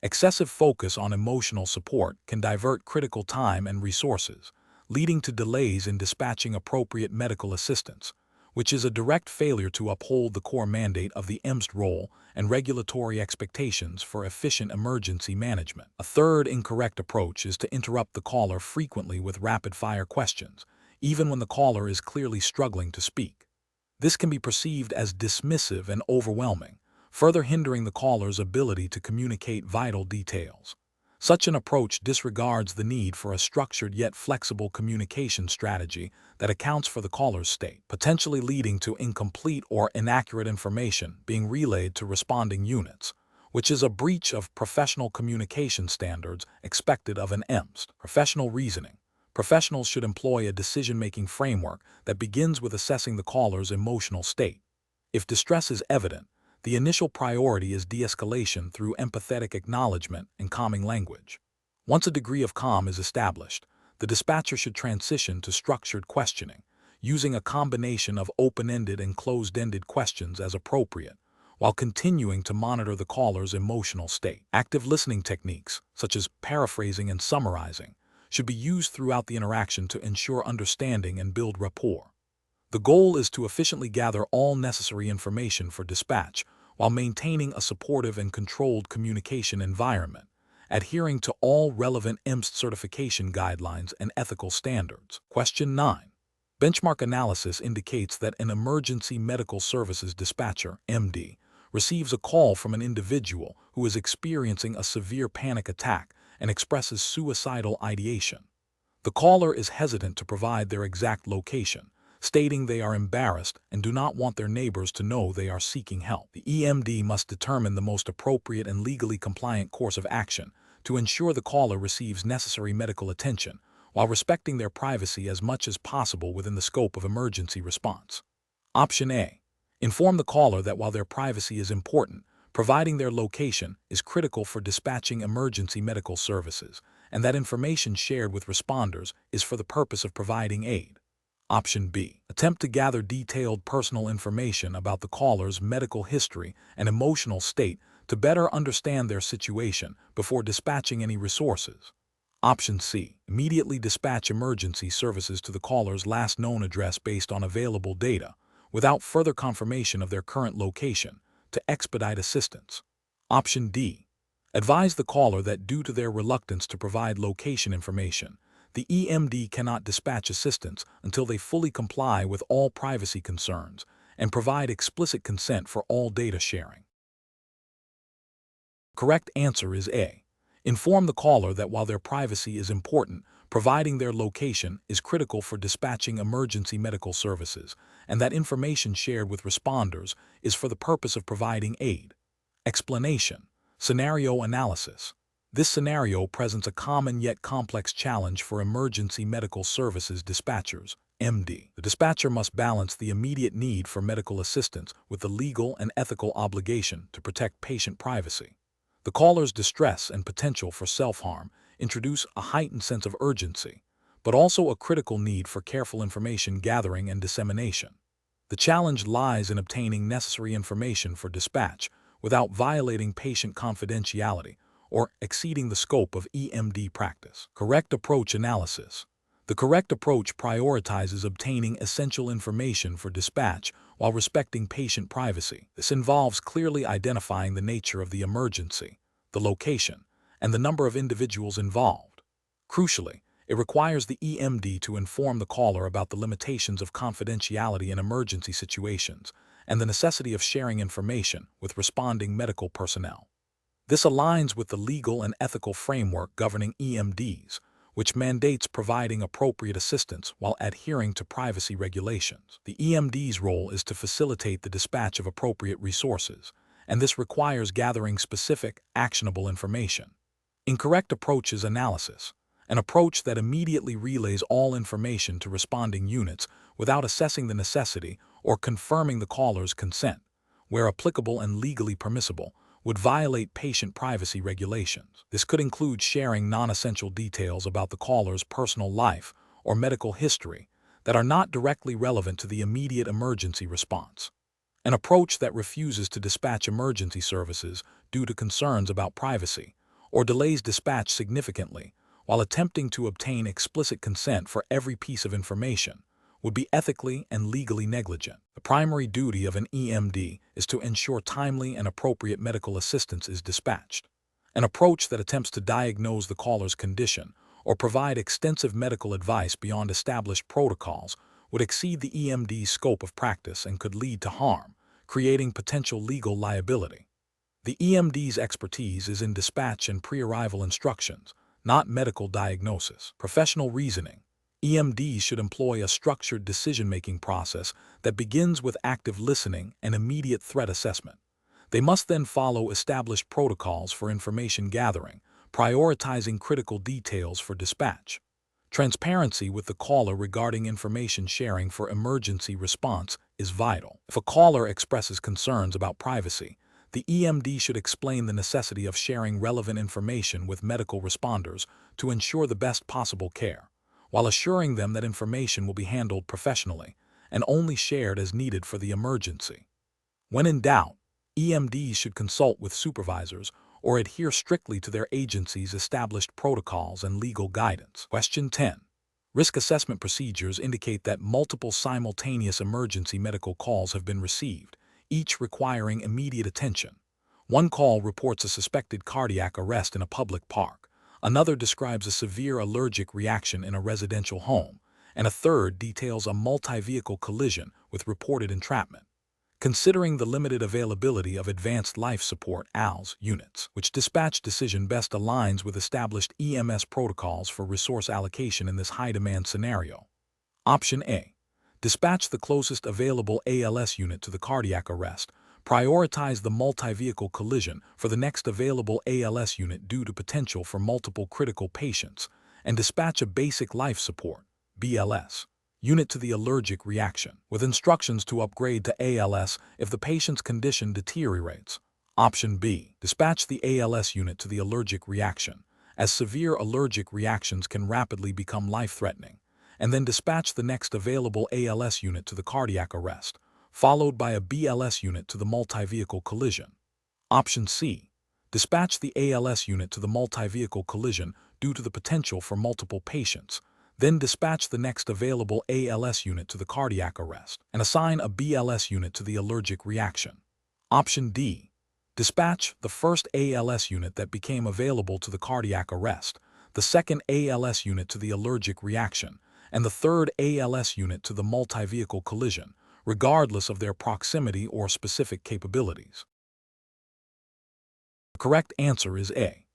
Excessive focus on emotional support can divert critical time and resources, leading to delays in dispatching appropriate medical assistance, which is a direct failure to uphold the core mandate of the EMSD role and regulatory expectations for efficient emergency management. A third incorrect approach is to interrupt the caller frequently with rapid-fire questions, even when the caller is clearly struggling to speak. This can be perceived as dismissive and overwhelming, further hindering the caller's ability to communicate vital details. Such an approach disregards the need for a structured yet flexible communication strategy that accounts for the caller's state, potentially leading to incomplete or inaccurate information being relayed to responding units, which is a breach of professional communication standards expected of an EMSD. Professional reasoning. Professionals should employ a decision-making framework that begins with assessing the caller's emotional state. If distress is evident, the initial priority is de-escalation through empathetic acknowledgement and calming language. Once a degree of calm is established, the dispatcher should transition to structured questioning, using a combination of open-ended and closed-ended questions as appropriate, while continuing to monitor the caller's emotional state. Active listening techniques, such as paraphrasing and summarizing, should be used throughout the interaction to ensure understanding and build rapport. The goal is to efficiently gather all necessary information for dispatch while maintaining a supportive and controlled communication environment, adhering to all relevant EMSD certification guidelines and ethical standards. Question 9. Benchmark analysis indicates that an emergency medical services dispatcher, MD, receives a call from an individual who is experiencing a severe panic attack and expresses suicidal ideation. The caller is hesitant to provide their exact location, stating they are embarrassed and do not want their neighbors to know they are seeking help. The EMD must determine the most appropriate and legally compliant course of action to ensure the caller receives necessary medical attention, while respecting their privacy as much as possible within the scope of emergency response. Option A. Inform the caller that while their privacy is important, providing their location is critical for dispatching emergency medical services, and that information shared with responders is for the purpose of providing aid. Option B. Attempt to gather detailed personal information about the caller's medical history and emotional state to better understand their situation before dispatching any resources. Option C. Immediately dispatch emergency services to the caller's last known address based on available data, without further confirmation of their current location, to expedite assistance. Option D. Advise the caller that due to their reluctance to provide location information, the EMD cannot dispatch assistance until they fully comply with all privacy concerns and provide explicit consent for all data sharing. Correct answer is A. Inform the caller that while their privacy is important, providing their location is critical for dispatching emergency medical services, and that information shared with responders is for the purpose of providing aid. Explanation. Scenario analysis. This scenario presents a common yet complex challenge for emergency medical services dispatchers, MD. The dispatcher must balance the immediate need for medical assistance with the legal and ethical obligation to protect patient privacy. The caller's distress and potential for self-harm introduce a heightened sense of urgency, but also a critical need for careful information gathering and dissemination. The challenge lies in obtaining necessary information for dispatch without violating patient confidentiality or exceeding the scope of EMD practice. Correct approach analysis. The correct approach prioritizes obtaining essential information for dispatch while respecting patient privacy. This involves clearly identifying the nature of the emergency, the location, and the number of individuals involved. Crucially, it requires the EMD to inform the caller about the limitations of confidentiality in emergency situations and the necessity of sharing information with responding medical personnel. This aligns with the legal and ethical framework governing EMDs, which mandates providing appropriate assistance while adhering to privacy regulations. The EMD's role is to facilitate the dispatch of appropriate resources, and this requires gathering specific, actionable information. Incorrect approach is analysis, an approach that immediately relays all information to responding units without assessing the necessity or confirming the caller's consent, where applicable and legally permissible, would violate patient privacy regulations. This could include sharing non-essential details about the caller's personal life or medical history that are not directly relevant to the immediate emergency response. An approach that refuses to dispatch emergency services due to concerns about privacy or delays dispatch significantly while attempting to obtain explicit consent for every piece of information would be ethically and legally negligent. The primary duty of an EMD is to ensure timely and appropriate medical assistance is dispatched. An approach that attempts to diagnose the caller's condition or provide extensive medical advice beyond established protocols would exceed the EMD's scope of practice and could lead to harm, creating potential legal liability. The EMD's expertise is in dispatch and pre-arrival instructions, not medical diagnosis. Professional reasoning. EMDs should employ a structured decision-making process that begins with active listening and immediate threat assessment. They must then follow established protocols for information gathering, prioritizing critical details for dispatch. Transparency with the caller regarding information sharing for emergency response is vital. If a caller expresses concerns about privacy, the EMD should explain the necessity of sharing relevant information with medical responders to ensure the best possible care, while assuring them that information will be handled professionally and only shared as needed for the emergency. When in doubt, EMDs should consult with supervisors or adhere strictly to their agency's established protocols and legal guidance. Question 10. Risk assessment procedures indicate that multiple simultaneous emergency medical calls have been received, each requiring immediate attention. One call reports a suspected cardiac arrest in a public park. Another describes a severe allergic reaction in a residential home, and a third details a multi-vehicle collision with reported entrapment. Considering the limited availability of advanced life support (ALS) units, which dispatch decision best aligns with established EMS protocols for resource allocation in this high-demand scenario. Option A. Dispatch the closest available ALS unit to the cardiac arrest. Prioritize the multi-vehicle collision for the next available ALS unit due to potential for multiple critical patients, and dispatch a basic life support (BLS) unit to the allergic reaction, with instructions to upgrade to ALS if the patient's condition deteriorates. Option B. Dispatch the ALS unit to the allergic reaction, as severe allergic reactions can rapidly become life-threatening, and then dispatch the next available ALS unit to the cardiac arrest, followed by a BLS unit to the multi-vehicle collision. Option C. Dispatch the ALS unit to the multi-vehicle collision due to the potential for multiple patients, then dispatch the next available ALS unit to the cardiac arrest, and assign a BLS unit to the allergic reaction. Option D. Dispatch the first ALS unit that became available to the cardiac arrest, the second ALS unit to the allergic reaction, and the third ALS unit to the multi-vehicle collision, regardless of their proximity or specific capabilities. The correct answer is A.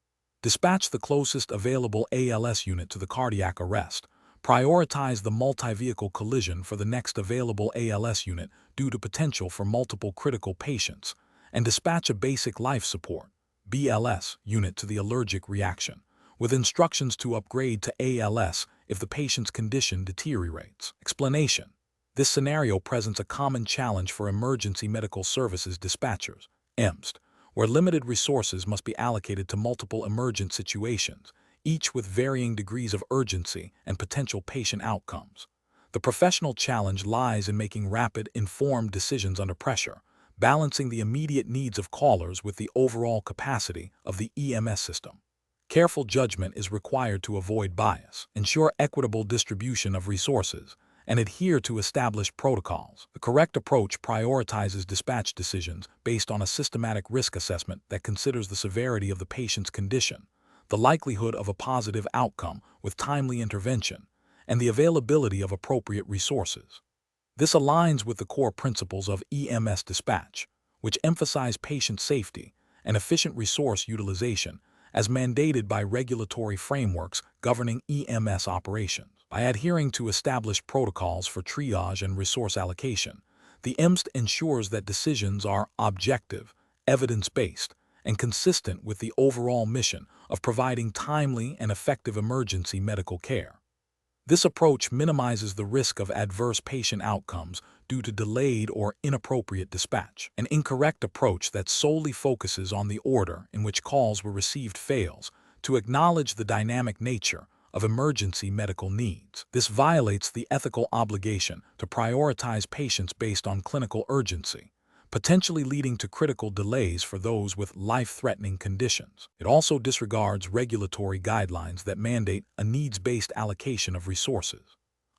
Dispatch the closest available ALS unit to the cardiac arrest. Prioritize the multi-vehicle collision for the next available ALS unit due to potential for multiple critical patients, and dispatch a basic life support (BLS) unit to the allergic reaction, with instructions to upgrade to ALS if the patient's condition deteriorates. Explanation: this scenario presents a common challenge for emergency medical services dispatchers, EMSD, where limited resources must be allocated to multiple emergent situations, each with varying degrees of urgency and potential patient outcomes. The professional challenge lies in making rapid, informed decisions under pressure, balancing the immediate needs of callers with the overall capacity of the EMS system. Careful judgment is required to avoid bias, ensure equitable distribution of resources, and adhere to established protocols. The correct approach prioritizes dispatch decisions based on a systematic risk assessment that considers the severity of the patient's condition, the likelihood of a positive outcome with timely intervention, and the availability of appropriate resources. This aligns with the core principles of EMS dispatch, which emphasize patient safety and efficient resource utilization as mandated by regulatory frameworks governing EMS operations. By adhering to established protocols for triage and resource allocation, the EMSD ensures that decisions are objective, evidence-based, and consistent with the overall mission of providing timely and effective emergency medical care. This approach minimizes the risk of adverse patient outcomes due to delayed or inappropriate dispatch. An incorrect approach that solely focuses on the order in which calls were received fails to acknowledge the dynamic nature of emergency medical needs. This violates the ethical obligation to prioritize patients based on clinical urgency, potentially leading to critical delays for those with life-threatening conditions. It also disregards regulatory guidelines that mandate a needs-based allocation of resources.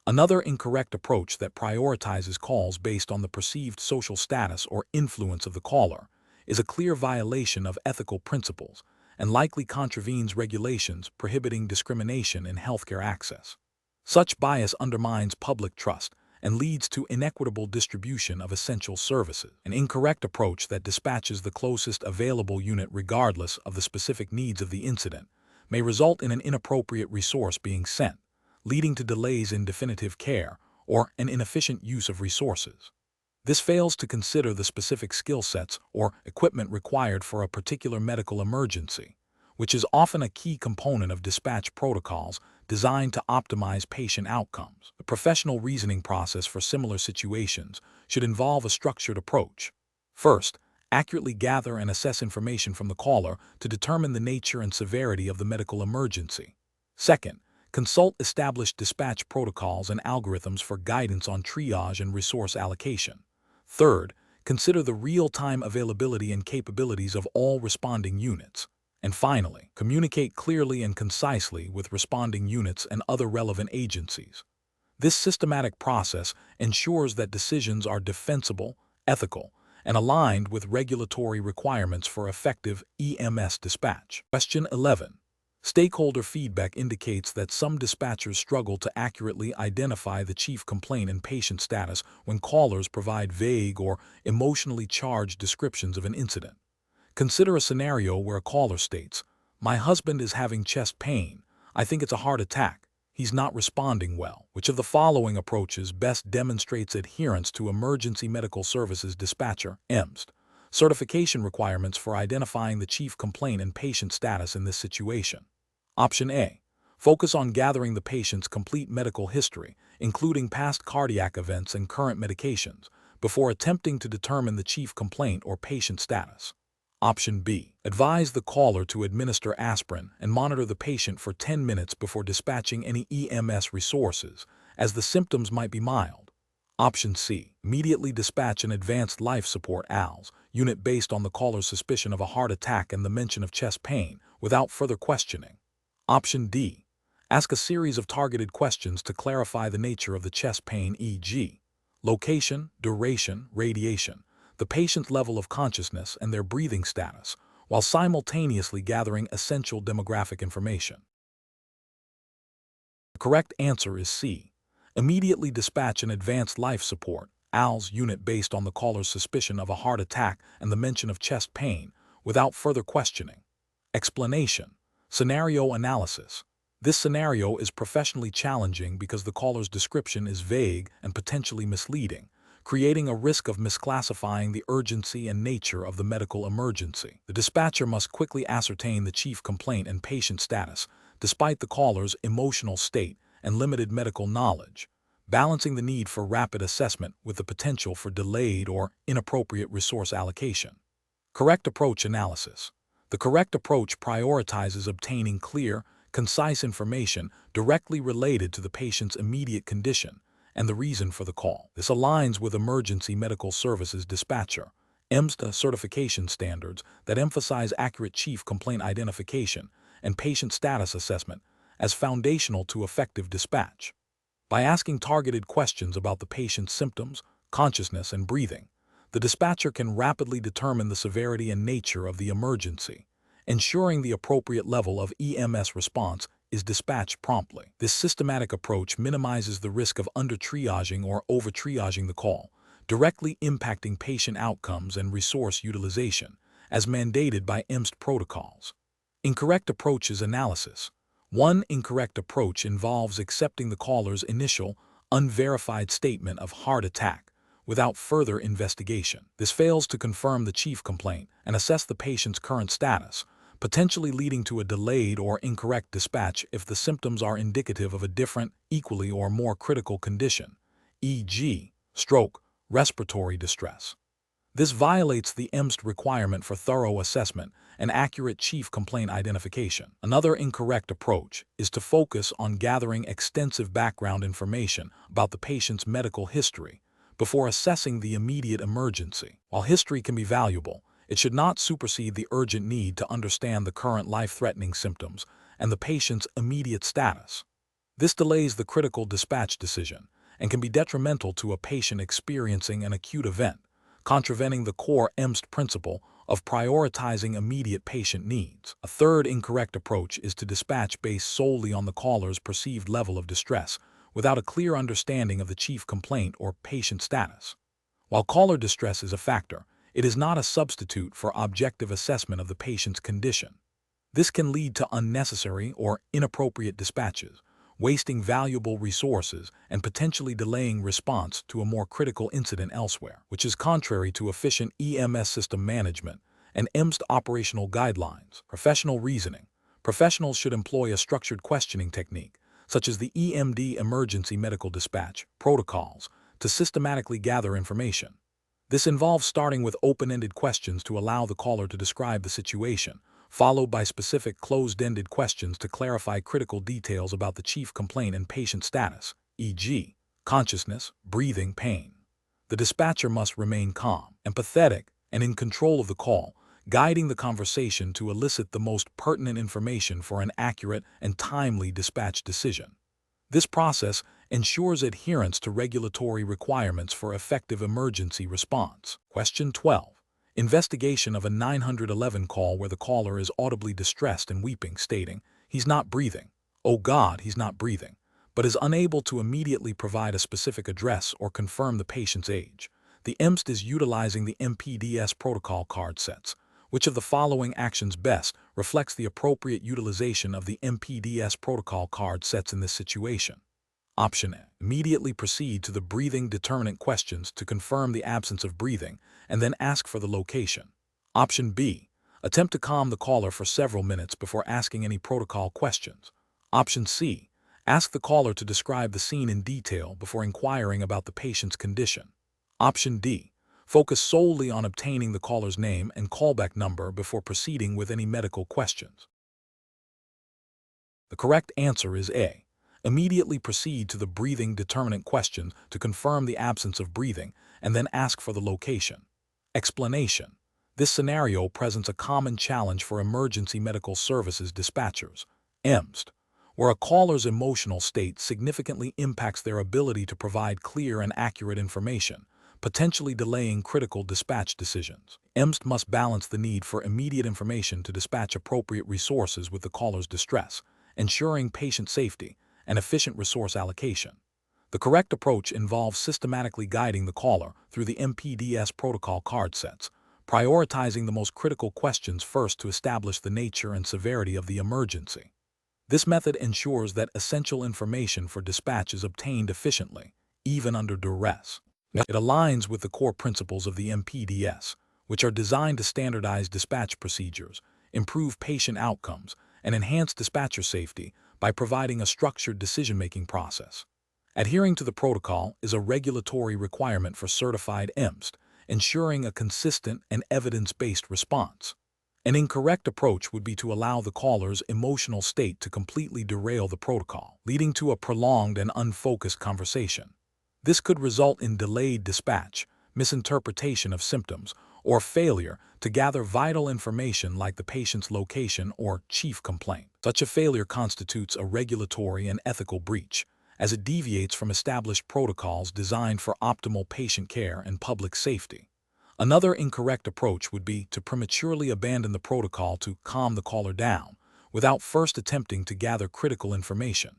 Another incorrect approach that prioritizes calls based on the perceived social status or influence of the caller is a clear violation of ethical principles and likely contravenes regulations prohibiting discrimination in healthcare access. Such bias undermines public trust and leads to inequitable distribution of essential services. An incorrect approach that dispatches the closest available unit regardless of the specific needs of the incident may result in an inappropriate resource being sent, leading to delays in definitive care or an inefficient use of resources. This fails to consider the specific skill sets or equipment required for a particular medical emergency, which is often a key component of dispatch protocols designed to optimize patient outcomes. The professional reasoning process for similar situations should involve a structured approach. First, accurately gather and assess information from the caller to determine the nature and severity of the medical emergency. Second, consult established dispatch protocols and algorithms for guidance on triage and resource allocation. Third, consider the real-time availability and capabilities of all responding units. And finally, communicate clearly and concisely with responding units and other relevant agencies. This systematic process ensures that decisions are defensible, ethical, and aligned with regulatory requirements for effective EMS dispatch. Question 11. Stakeholder feedback indicates that some dispatchers struggle to accurately identify the chief complaint and patient status when callers provide vague or emotionally charged descriptions of an incident. Consider a scenario where a caller states, "My husband is having chest pain. I think it's a heart attack. He's not responding well." Which of the following approaches best demonstrates adherence to Emergency Medical Services Dispatcher (EMSD) certification requirements for identifying the chief complaint and patient status in this situation? Option A. Focus on gathering the patient's complete medical history, including past cardiac events and current medications, before attempting to determine the chief complaint or patient status. Option B. Advise the caller to administer aspirin and monitor the patient for 10 minutes before dispatching any EMS resources, as the symptoms might be mild. Option C. Immediately dispatch an advanced life support ALS unit based on the caller's suspicion of a heart attack and the mention of chest pain without further questioning. Option D. Ask a series of targeted questions to clarify the nature of the chest pain, e.g., location, duration, radiation, the patient's level of consciousness, and their breathing status, while simultaneously gathering essential demographic information. The correct answer is C. Immediately dispatch an advanced life support ALS unit based on the caller's suspicion of a heart attack and the mention of chest pain without further questioning. Explanation. Scenario analysis. This scenario is professionally challenging because the caller's description is vague and potentially misleading, creating a risk of misclassifying the urgency and nature of the medical emergency. The dispatcher must quickly ascertain the chief complaint and patient status, despite the caller's emotional state and limited medical knowledge, balancing the need for rapid assessment with the potential for delayed or inappropriate resource allocation. Correct approach analysis. The correct approach prioritizes obtaining clear, concise information directly related to the patient's immediate condition and the reason for the call. This aligns with Emergency Medical Services Dispatcher (EMSD) certification standards that emphasize accurate chief complaint identification and patient status assessment as foundational to effective dispatch. By asking targeted questions about the patient's symptoms, consciousness, and breathing, the dispatcher can rapidly determine the severity and nature of the emergency, ensuring the appropriate level of EMS response is dispatched promptly. This systematic approach minimizes the risk of under-triaging or over-triaging the call, directly impacting patient outcomes and resource utilization, as mandated by EMSD protocols. Incorrect approaches analysis. One incorrect approach involves accepting the caller's initial, unverified statement of heart attack without further investigation. This fails to confirm the chief complaint and assess the patient's current status, potentially leading to a delayed or incorrect dispatch if the symptoms are indicative of a different, equally or more critical condition, e.g., stroke, respiratory distress. This violates the EMSD requirement for thorough assessment and accurate chief complaint identification. Another incorrect approach is to focus on gathering extensive background information about the patient's medical history before assessing the immediate emergency. While history can be valuable, it should not supersede the urgent need to understand the current life-threatening symptoms and the patient's immediate status. This delays the critical dispatch decision and can be detrimental to a patient experiencing an acute event, contravening the core EMSD principle of prioritizing immediate patient needs. A third incorrect approach is to dispatch based solely on the caller's perceived level of distress, without a clear understanding of the chief complaint or patient status. While caller distress is a factor, it is not a substitute for objective assessment of the patient's condition. This can lead to unnecessary or inappropriate dispatches, wasting valuable resources and potentially delaying response to a more critical incident elsewhere, which is contrary to efficient EMS system management and EMSD operational guidelines. Professional reasoning. Professionals should employ a structured questioning technique, such as the EMD emergency medical dispatch protocols, to systematically gather information. This involves starting with open-ended questions to allow the caller to describe the situation, followed by specific closed-ended questions to clarify critical details about the chief complaint and patient status, e.g., consciousness, breathing, pain. The dispatcher must remain calm, empathetic, and in control of the call, guiding the conversation to elicit the most pertinent information for an accurate and timely dispatch decision. This process ensures adherence to regulatory requirements for effective emergency response. Question 12. Investigation of a 911 call where the caller is audibly distressed and weeping, stating, "He's not breathing. Oh God, he's not breathing," but is unable to immediately provide a specific address or confirm the patient's age. The EMSD is utilizing the MPDS protocol card sets. Which of the following actions best reflects the appropriate utilization of the MPDS protocol card sets in this situation? Option A. Immediately proceed to the breathing determinant questions to confirm the absence of breathing and then ask for the location. Option B. Attempt to calm the caller for several minutes before asking any protocol questions. Option C. Ask the caller to describe the scene in detail before inquiring about the patient's condition. Option D. Focus solely on obtaining the caller's name and callback number before proceeding with any medical questions. The correct answer is A. Immediately proceed to the breathing determinant question to confirm the absence of breathing, and then ask for the location. Explanation. This scenario presents a common challenge for emergency medical services dispatchers, EMSD, where a caller's emotional state significantly impacts their ability to provide clear and accurate information, potentially delaying critical dispatch decisions. EMSD must balance the need for immediate information to dispatch appropriate resources with the caller's distress, ensuring patient safety and efficient resource allocation. The correct approach involves systematically guiding the caller through the MPDS protocol card sets, prioritizing the most critical questions first to establish the nature and severity of the emergency. This method ensures that essential information for dispatch is obtained efficiently, even under duress. It aligns with the core principles of the MPDS, which are designed to standardize dispatch procedures, improve patient outcomes, and enhance dispatcher safety by providing a structured decision-making process. Adhering to the protocol is a regulatory requirement for certified EMSD, ensuring a consistent and evidence-based response. An incorrect approach would be to allow the caller's emotional state to completely derail the protocol, leading to a prolonged and unfocused conversation. This could result in delayed dispatch, misinterpretation of symptoms, or failure to gather vital information like the patient's location or chief complaint. Such a failure constitutes a regulatory and ethical breach, as it deviates from established protocols designed for optimal patient care and public safety. Another incorrect approach would be to prematurely abandon the protocol to calm the caller down, without first attempting to gather critical information.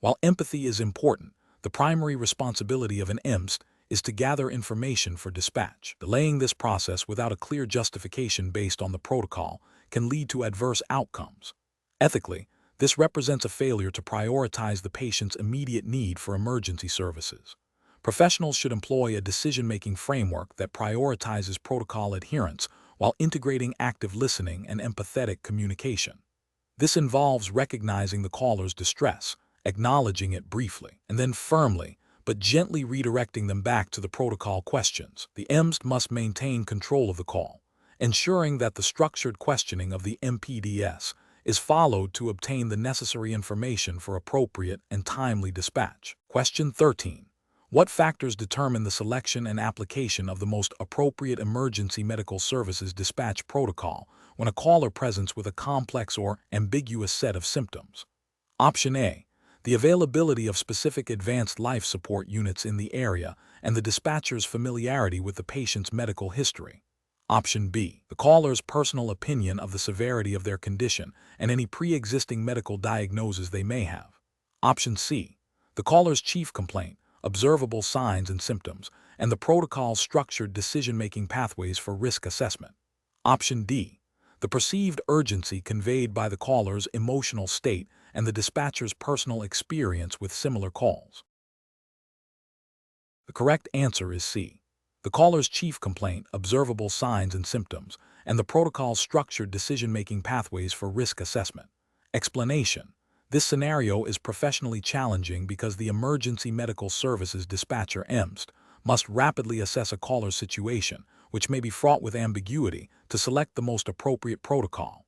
While empathy is important, the primary responsibility of an EMSD is to gather information for dispatch. Delaying this process without a clear justification based on the protocol can lead to adverse outcomes. Ethically, this represents a failure to prioritize the patient's immediate need for emergency services. Professionals should employ a decision-making framework that prioritizes protocol adherence while integrating active listening and empathetic communication. This involves recognizing the caller's distress, acknowledging it briefly, and then firmly but gently redirecting them back to the protocol questions. The EMSD must maintain control of the call, ensuring that the structured questioning of the MPDS is followed to obtain the necessary information for appropriate and timely dispatch. Question 13. What factors determine the selection and application of the most appropriate emergency medical services dispatch protocol when a caller presents with a complex or ambiguous set of symptoms? Option A. The availability of specific advanced life support units in the area and the dispatcher's familiarity with the patient's medical history. Option B. The caller's personal opinion of the severity of their condition and any pre-existing medical diagnoses they may have. Option C. The caller's chief complaint, observable signs and symptoms, and the protocol's structured decision-making pathways for risk assessment. Option D. The perceived urgency conveyed by the caller's emotional state and the dispatcher's personal experience with similar calls. The correct answer is C. The caller's chief complaint, observable signs and symptoms, and the protocol's structured decision-making pathways for risk assessment. Explanation. This scenario is professionally challenging because the emergency medical services dispatcher EMSD must rapidly assess a caller's situation, which may be fraught with ambiguity, to select the most appropriate protocol.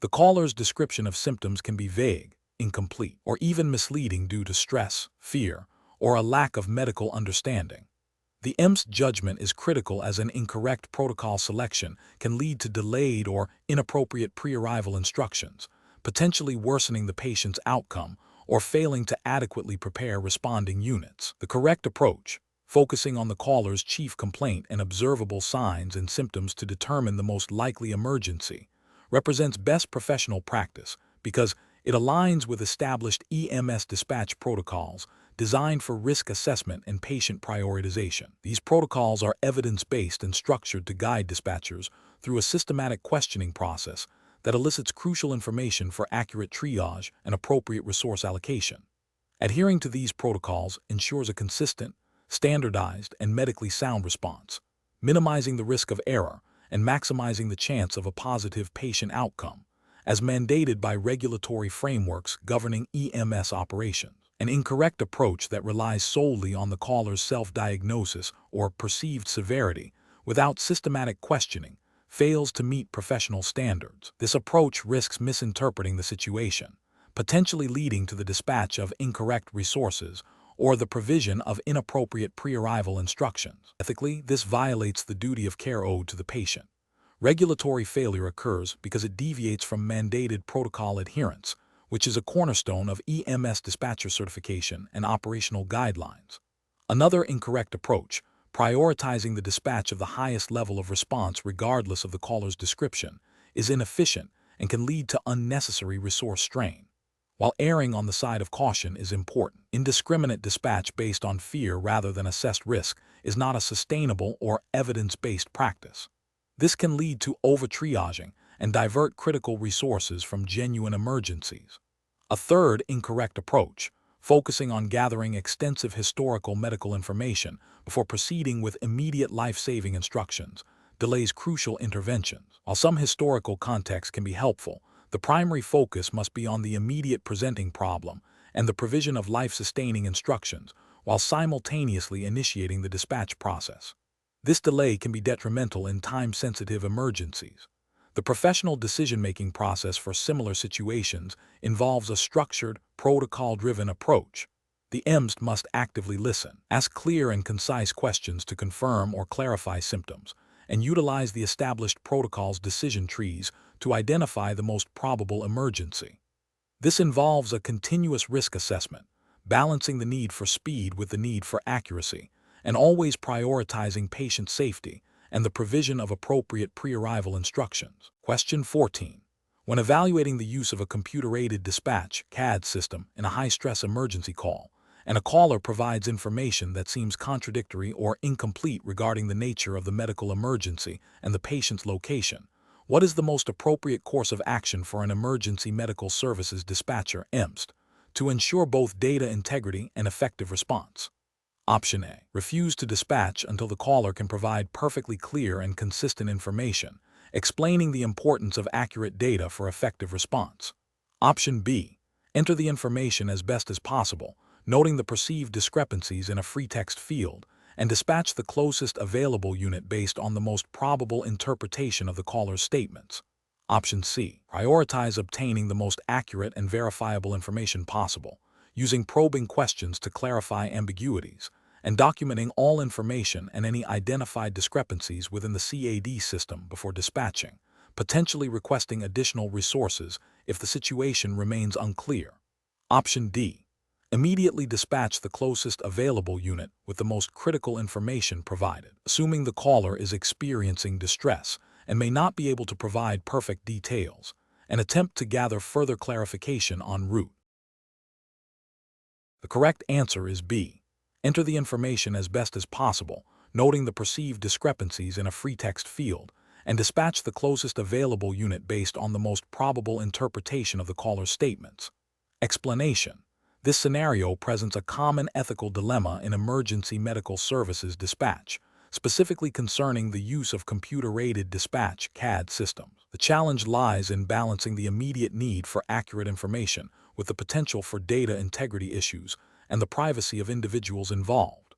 The caller's description of symptoms can be vague, incomplete, or even misleading due to stress, fear, or a lack of medical understanding. The EMSD judgment is critical as an incorrect protocol selection can lead to delayed or inappropriate pre-arrival instructions, potentially worsening the patient's outcome or failing to adequately prepare responding units. The correct approach, focusing on the caller's chief complaint and observable signs and symptoms to determine the most likely emergency, represents best professional practice because it aligns with established EMS dispatch protocols designed for risk assessment and patient prioritization. These protocols are evidence-based and structured to guide dispatchers through a systematic questioning process that elicits crucial information for accurate triage and appropriate resource allocation. Adhering to these protocols ensures a consistent, standardized, and medically sound response, minimizing the risk of error and maximizing the chance of a positive patient outcome, as mandated by regulatory frameworks governing EMS operations. An incorrect approach that relies solely on the caller's self-diagnosis or perceived severity without systematic questioning, fails to meet professional standards. This approach risks misinterpreting the situation, potentially leading to the dispatch of incorrect resources or the provision of inappropriate pre-arrival instructions. Ethically, this violates the duty of care owed to the patient. Regulatory failure occurs because it deviates from mandated protocol adherence, which is a cornerstone of EMS dispatcher certification and operational guidelines. Another incorrect approach, prioritizing the dispatch of the highest level of response regardless of the caller's description, is inefficient and can lead to unnecessary resource strain. While erring on the side of caution is important, indiscriminate dispatch based on fear rather than assessed risk is not a sustainable or evidence-based practice. This can lead to over-triaging and divert critical resources from genuine emergencies. A third incorrect approach, focusing on gathering extensive historical medical information before proceeding with immediate life-saving instructions, delays crucial interventions. While some historical context can be helpful, the primary focus must be on the immediate presenting problem and the provision of life-sustaining instructions while simultaneously initiating the dispatch process. This delay can be detrimental in time-sensitive emergencies. The professional decision-making process for similar situations involves a structured, protocol-driven approach. The EMSD must actively listen, ask clear and concise questions to confirm or clarify symptoms, and utilize the established protocol's decision trees to identify the most probable emergency. This involves a continuous risk assessment, balancing the need for speed with the need for accuracy, and always prioritizing patient safety and the provision of appropriate pre-arrival instructions. Question 14. When evaluating the use of a computer-aided dispatch (CAD) system in a high-stress emergency call, and a caller provides information that seems contradictory or incomplete regarding the nature of the medical emergency and the patient's location, what is the most appropriate course of action for an emergency medical services dispatcher (EMSD) to ensure both data integrity and effective response? Option A. Refuse to dispatch until the caller can provide perfectly clear and consistent information, explaining the importance of accurate data for effective response. Option B. Enter the information as best as possible, noting the perceived discrepancies in a free text field, and dispatch the closest available unit based on the most probable interpretation of the caller's statements. Option C. Prioritize obtaining the most accurate and verifiable information possible, using probing questions to clarify ambiguities, and documenting all information and any identified discrepancies within the CAD system before dispatching, potentially requesting additional resources if the situation remains unclear. Option D. Immediately dispatch the closest available unit with the most critical information provided, assuming the caller is experiencing distress and may not be able to provide perfect details, and attempt to gather further clarification en route. The correct answer is B. Enter the information as best as possible, noting the perceived discrepancies in a free text field, and dispatch the closest available unit based on the most probable interpretation of the caller's statements. Explanation. This scenario presents a common ethical dilemma in emergency medical services dispatch, specifically concerning the use of computer-aided dispatch (CAD) systems. The challenge lies in balancing the immediate need for accurate information with the potential for data integrity issues and the privacy of individuals involved.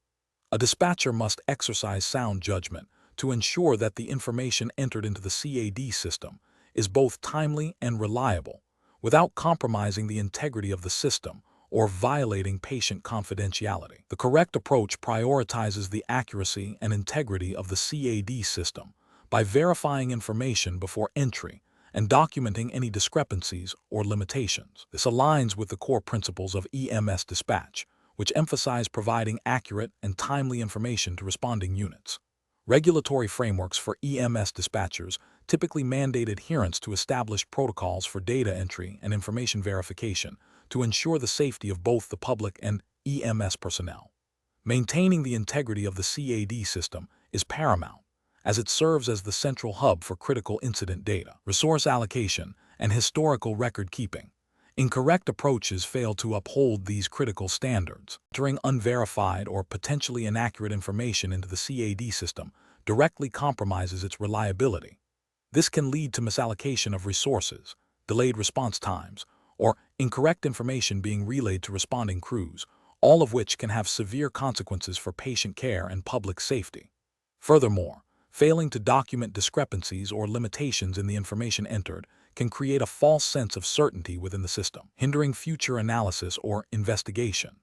A dispatcher must exercise sound judgment to ensure that the information entered into the CAD system is both timely and reliable, without compromising the integrity of the system or violating patient confidentiality. The correct approach prioritizes the accuracy and integrity of the CAD system by verifying information before entry and documenting any discrepancies or limitations. This aligns with the core principles of EMS dispatch, which emphasize providing accurate and timely information to responding units. Regulatory frameworks for EMS dispatchers typically mandate adherence to established protocols for data entry and information verification to ensure the safety of both the public and EMS personnel. Maintaining the integrity of the CAD system is paramount, as it serves as the central hub for critical incident data, resource allocation, and historical record keeping. Incorrect approaches fail to uphold these critical standards. Entering unverified or potentially inaccurate information into the CAD system directly compromises its reliability. This can lead to misallocation of resources, delayed response times, or incorrect information being relayed to responding crews, all of which can have severe consequences for patient care and public safety. Furthermore, Failing to document discrepancies or limitations in the information entered can create a false sense of certainty within the system, hindering future analysis or investigation.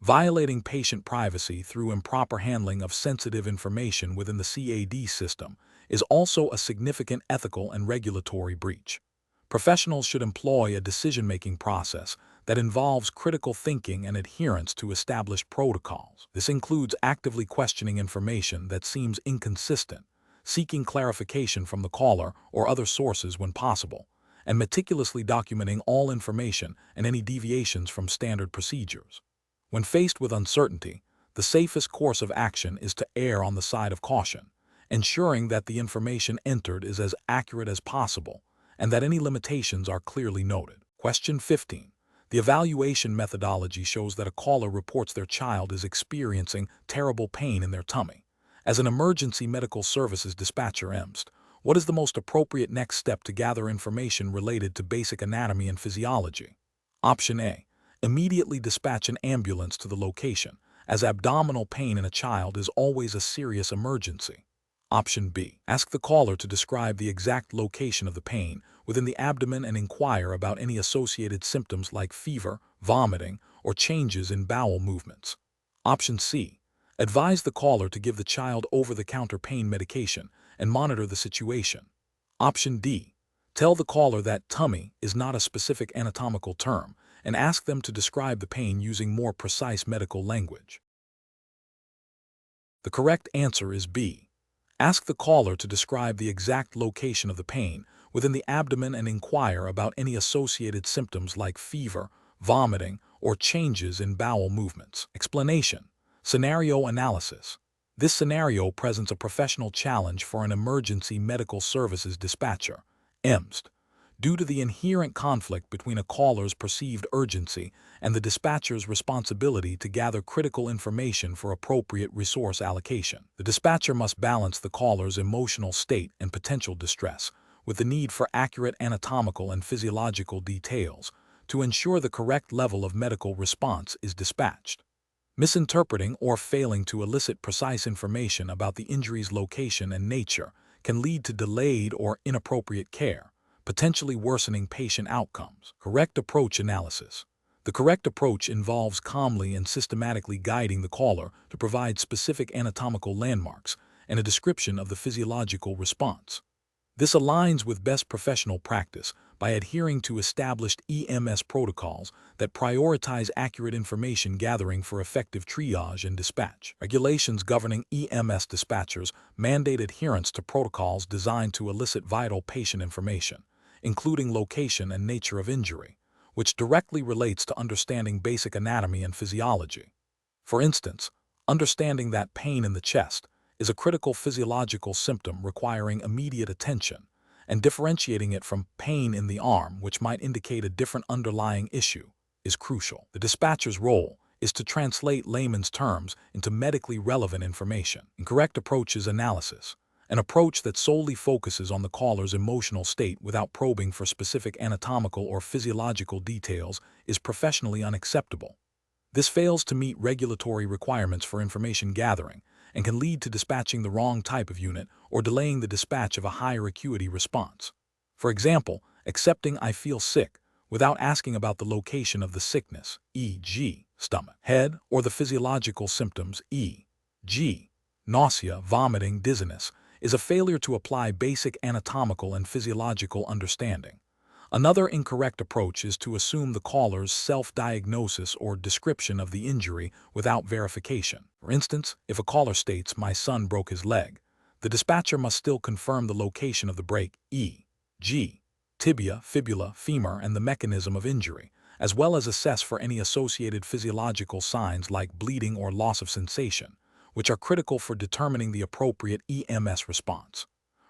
Violating patient privacy through improper handling of sensitive information within the CAD system is also a significant ethical and regulatory breach. Professionals should employ a decision-making process that involves critical thinking and adherence to established protocols. This includes actively questioning information that seems inconsistent, seeking clarification from the caller or other sources when possible, and meticulously documenting all information and any deviations from standard procedures. When faced with uncertainty, the safest course of action is to err on the side of caution, ensuring that the information entered is as accurate as possible and that any limitations are clearly noted. Question 15. The evaluation methodology shows that a caller reports their child is experiencing terrible pain in their tummy. As an emergency medical services dispatcher EMSD, what is the most appropriate next step to gather information related to basic anatomy and physiology? Option A. Immediately dispatch an ambulance to the location, as abdominal pain in a child is always a serious emergency. Option B. Ask the caller to describe the exact location of the pain within the abdomen and inquire about any associated symptoms like fever, vomiting, or changes in bowel movements. Option C. Advise the caller to give the child over-the-counter pain medication and monitor the situation. Option D. Tell the caller that tummy is not a specific anatomical term and ask them to describe the pain using more precise medical language. The correct answer is B. Ask the caller to describe the exact location of the pain within the abdomen and inquire about any associated symptoms like fever, vomiting, or changes in bowel movements. Explanation. Scenario analysis. This scenario presents a professional challenge for an emergency medical services dispatcher, EMSD, due to the inherent conflict between a caller's perceived urgency and the dispatcher's responsibility to gather critical information for appropriate resource allocation. The dispatcher must balance the caller's emotional state and potential distress with the need for accurate anatomical and physiological details to ensure the correct level of medical response is dispatched. Misinterpreting or failing to elicit precise information about the injury's location and nature can lead to delayed or inappropriate care, potentially worsening patient outcomes. Correct approach analysis. The correct approach involves calmly and systematically guiding the caller to provide specific anatomical landmarks and a description of the physiological response. This aligns with best professional practice by adhering to established EMS protocols that prioritize accurate information gathering for effective triage and dispatch. Regulations governing EMS dispatchers mandate adherence to protocols designed to elicit vital patient information, including location and nature of injury, which directly relates to understanding basic anatomy and physiology. For instance, understanding that pain in the chest is a critical physiological symptom requiring immediate attention, and differentiating it from pain in the arm, which might indicate a different underlying issue, is crucial. The dispatcher's role is to translate layman's terms into medically relevant information. Incorrect approach is analysis. An approach that solely focuses on the caller's emotional state without probing for specific anatomical or physiological details is professionally unacceptable. This fails to meet regulatory requirements for information gathering and can lead to dispatching the wrong type of unit or delaying the dispatch of a higher acuity response. For example, accepting "I feel sick" without asking about the location of the sickness, e.g., stomach, head, or the physiological symptoms, e.g., nausea, vomiting, dizziness, is a failure to apply basic anatomical and physiological understanding. Another incorrect approach is to assume the caller's self-diagnosis or description of the injury without verification. For instance, if a caller states, "My son broke his leg," the dispatcher must still confirm the location of the break, e.g., tibia, fibula, femur, and the mechanism of injury, as well as assess for any associated physiological signs like bleeding or loss of sensation, which are critical for determining the appropriate EMS response.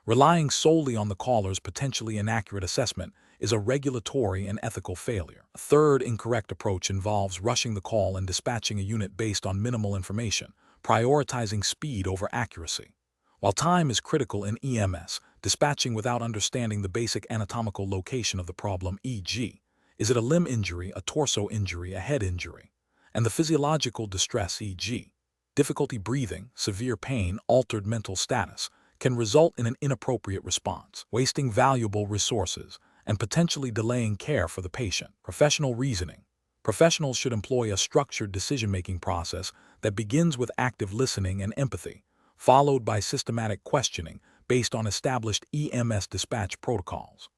Relying solely on the caller's potentially inaccurate assessment is a regulatory and ethical failure. A third incorrect approach involves rushing the call and dispatching a unit based on minimal information, prioritizing speed over accuracy. While time is critical in EMS, dispatching without understanding the basic anatomical location of the problem, e.g., is it a limb injury, a torso injury, a head injury, and the physiological distress, e.g., difficulty breathing, severe pain, altered mental status, can result in an inappropriate response, wasting valuable resources, and potentially delaying care for the patient. Professional reasoning. Professionals should employ a structured decision-making process that begins with active listening and empathy, followed by systematic questioning based on established EMS dispatch protocols.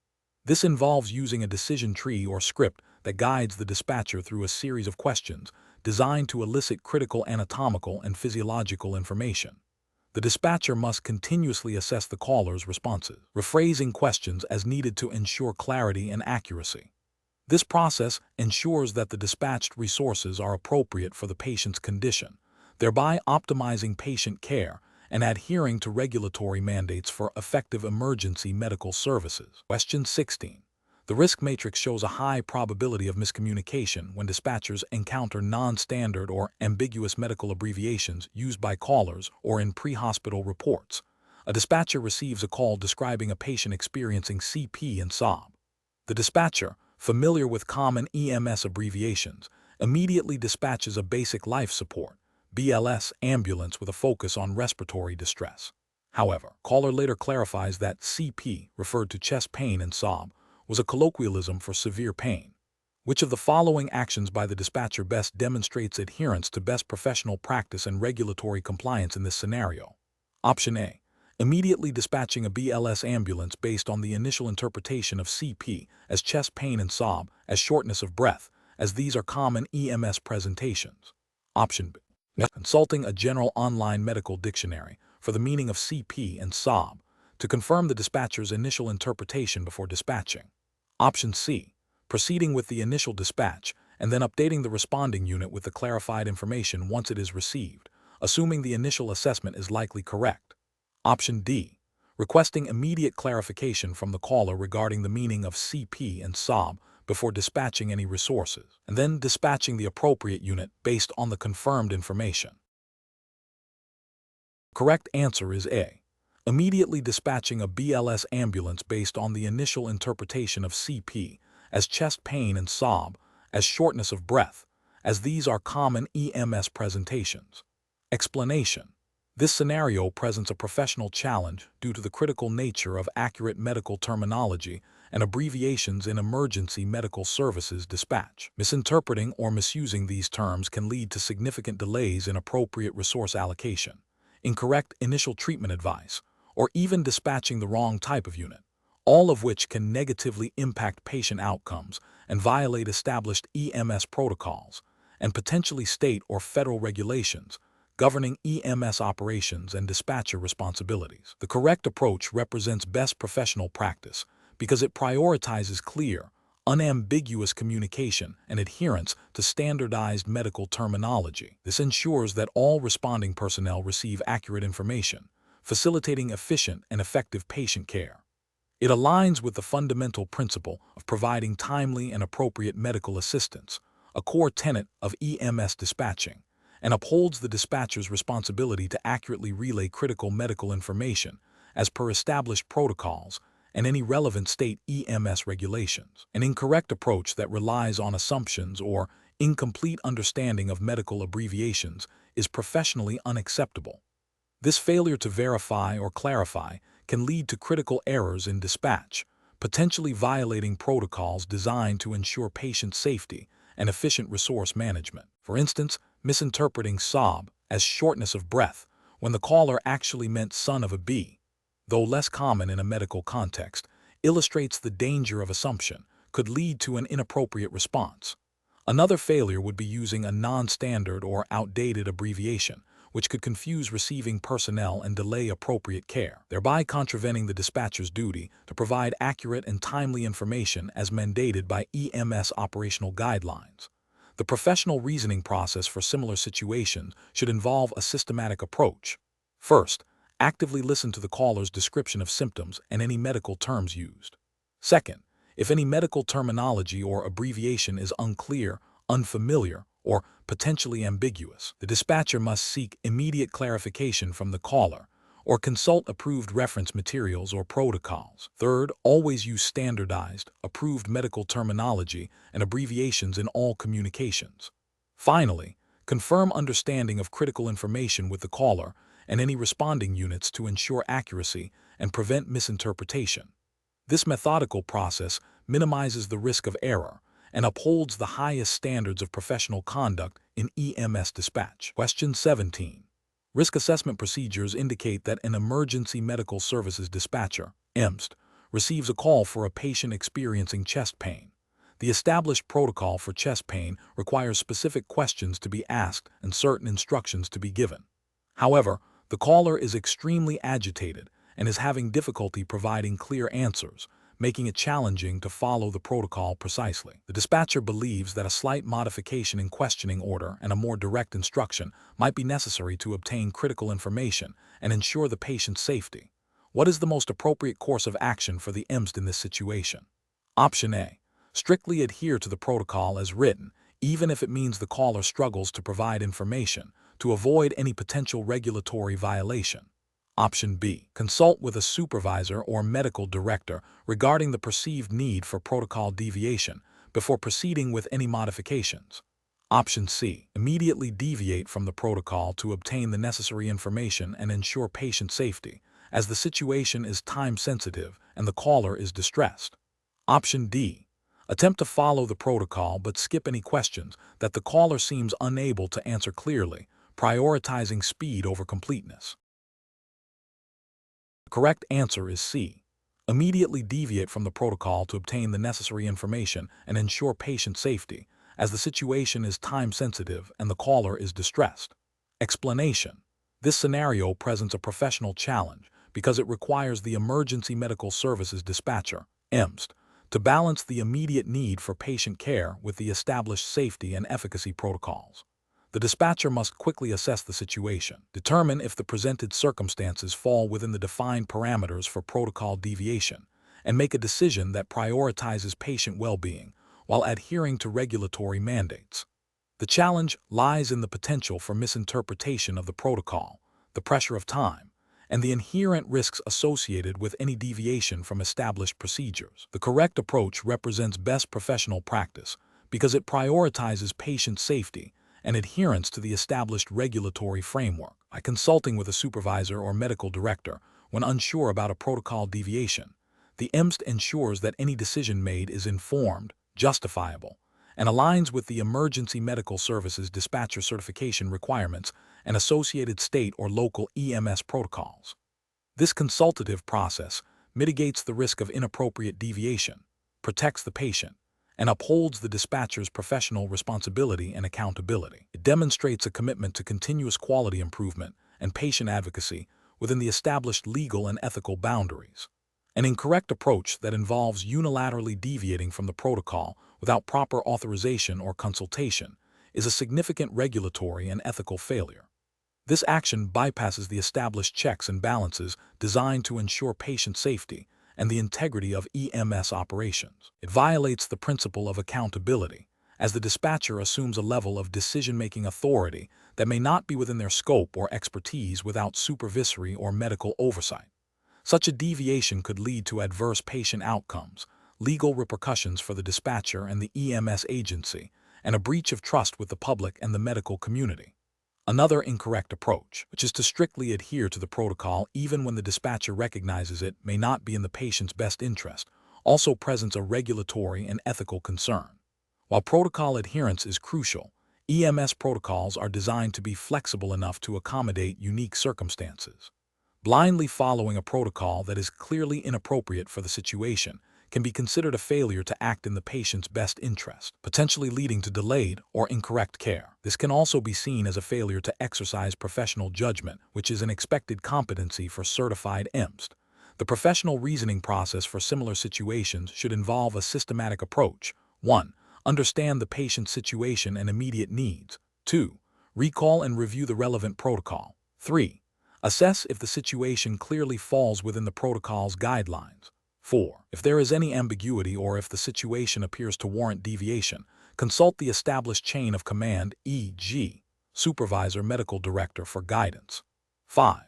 This involves using a decision tree or script that guides the dispatcher through a series of questions designed to elicit critical anatomical and physiological information. The dispatcher must continuously assess the caller's responses, rephrasing questions as needed to ensure clarity and accuracy. This process ensures that the dispatched resources are appropriate for the patient's condition, thereby optimizing patient care and adhering to regulatory mandates for effective emergency medical services. Question 16. The risk matrix shows a high probability of miscommunication when dispatchers encounter non-standard or ambiguous medical abbreviations used by callers or in pre-hospital reports. A dispatcher receives a call describing a patient experiencing CP and SOB. The dispatcher, familiar with common EMS abbreviations, immediately dispatches a basic life support (BLS) ambulance with a focus on respiratory distress. However, caller later clarifies that CP referred to chest pain and SOB was a colloquialism for severe pain. Which of the following actions by the dispatcher best demonstrates adherence to best professional practice and regulatory compliance in this scenario? Option A. Immediately dispatching a BLS ambulance based on the initial interpretation of CP as chest pain and SOB as shortness of breath, as these are common EMS presentations. Option B. Consulting a general online medical dictionary for the meaning of CP and SOB to confirm the dispatcher's initial interpretation before dispatching. Option C. Proceeding with the initial dispatch and then updating the responding unit with the clarified information once it is received, assuming the initial assessment is likely correct. Option D. Requesting immediate clarification from the caller regarding the meaning of CP and SOB before dispatching any resources, and then dispatching the appropriate unit based on the confirmed information. Correct answer is A. Immediately dispatching a BLS ambulance based on the initial interpretation of CP as chest pain and SOB as shortness of breath, as these are common EMS presentations. Explanation. This scenario presents a professional challenge due to the critical nature of accurate medical terminology and abbreviations in emergency medical services dispatch. Misinterpreting or misusing these terms can lead to significant delays in appropriate resource allocation, incorrect initial treatment advice, or even dispatching the wrong type of unit, all of which can negatively impact patient outcomes and violate established EMS protocols and potentially state or federal regulations governing EMS operations and dispatcher responsibilities. The correct approach represents best professional practice because it prioritizes clear, unambiguous communication and adherence to standardized medical terminology. This ensures that all responding personnel receive accurate information, facilitating efficient and effective patient care. It aligns with the fundamental principle of providing timely and appropriate medical assistance, a core tenet of EMS dispatching, and upholds the dispatcher's responsibility to accurately relay critical medical information as per established protocols and any relevant state EMS regulations. An incorrect approach that relies on assumptions or incomplete understanding of medical abbreviations is professionally unacceptable. This failure to verify or clarify can lead to critical errors in dispatch, potentially violating protocols designed to ensure patient safety and efficient resource management. For instance, misinterpreting SOB as shortness of breath when the caller actually meant son of a bee, though less common in a medical context, illustrates the danger of assumption could lead to an inappropriate response. Another failure would be using a non-standard or outdated abbreviation, which could confuse receiving personnel and delay appropriate care, thereby contravening the dispatcher's duty to provide accurate and timely information as mandated by EMS operational guidelines. The professional reasoning process for similar situations should involve a systematic approach. First, actively listen to the caller's description of symptoms and any medical terms used. Second, if any medical terminology or abbreviation is unclear, unfamiliar, or potentially ambiguous, the dispatcher must seek immediate clarification from the caller or consult approved reference materials or protocols. Third, always use standardized, approved medical terminology and abbreviations in all communications. Finally, confirm understanding of critical information with the caller and any responding units to ensure accuracy and prevent misinterpretation. This methodical process minimizes the risk of error and upholds the highest standards of professional conduct in EMS dispatch. Question 17. Risk assessment procedures indicate that an emergency medical services dispatcher, EMSD, receives a call for a patient experiencing chest pain. The established protocol for chest pain requires specific questions to be asked and certain instructions to be given. However, the caller is extremely agitated and is having difficulty providing clear answers, making it challenging to follow the protocol precisely. The dispatcher believes that a slight modification in questioning order and a more direct instruction might be necessary to obtain critical information and ensure the patient's safety. What is the most appropriate course of action for the EMSD in this situation? Option A. Strictly adhere to the protocol as written, even if it means the caller struggles to provide information, to avoid any potential regulatory violation. Option B. Consult with a supervisor or medical director regarding the perceived need for protocol deviation before proceeding with any modifications. Option C. Immediately deviate from the protocol to obtain the necessary information and ensure patient safety, as the situation is time-sensitive and the caller is distressed. Option D. Attempt to follow the protocol but skip any questions that the caller seems unable to answer clearly, prioritizing speed over completeness. The correct answer is C. Immediately deviate from the protocol to obtain the necessary information and ensure patient safety, as the situation is time-sensitive and the caller is distressed. Explanation. This scenario presents a professional challenge because it requires the emergency medical services dispatcher, EMSD, to balance the immediate need for patient care with the established safety and efficacy protocols. The dispatcher must quickly assess the situation, determine if the presented circumstances fall within the defined parameters for protocol deviation, and make a decision that prioritizes patient well-being while adhering to regulatory mandates. The challenge lies in the potential for misinterpretation of the protocol, the pressure of time, and the inherent risks associated with any deviation from established procedures. The correct approach represents best professional practice because it prioritizes patient safety and adherence to the established regulatory framework. By consulting with a supervisor or medical director when unsure about a protocol deviation, the EMSD ensures that any decision made is informed, justifiable, and aligns with the emergency medical services dispatcher certification requirements and associated state or local EMS protocols. This consultative process mitigates the risk of inappropriate deviation, protects the patient, and upholds the dispatcher's professional responsibility and accountability. It demonstrates a commitment to continuous quality improvement and patient advocacy within the established legal and ethical boundaries. An incorrect approach that involves unilaterally deviating from the protocol without proper authorization or consultation is a significant regulatory and ethical failure. This action bypasses the established checks and balances designed to ensure patient safety and the integrity of EMS operations. It violates the principle of accountability, as the dispatcher assumes a level of decision-making authority that may not be within their scope or expertise without supervisory or medical oversight. Such a deviation could lead to adverse patient outcomes, legal repercussions for the dispatcher and the EMS agency, and a breach of trust with the public and the medical community. Another incorrect approach, which is to strictly adhere to the protocol even when the dispatcher recognizes it may not be in the patient's best interest, also presents a regulatory and ethical concern. While protocol adherence is crucial, EMS protocols are designed to be flexible enough to accommodate unique circumstances. Blindly following a protocol that is clearly inappropriate for the situation can be considered a failure to act in the patient's best interest, potentially leading to delayed or incorrect care. This can also be seen as a failure to exercise professional judgment, which is an expected competency for certified EMSD. The professional reasoning process for similar situations should involve a systematic approach. 1. Understand the patient's situation and immediate needs. 2. Recall and review the relevant protocol. 3. Assess if the situation clearly falls within the protocol's guidelines. 4. If there is any ambiguity or if the situation appears to warrant deviation, consult the established chain of command, e.g., supervisor, medical director, for guidance. 5.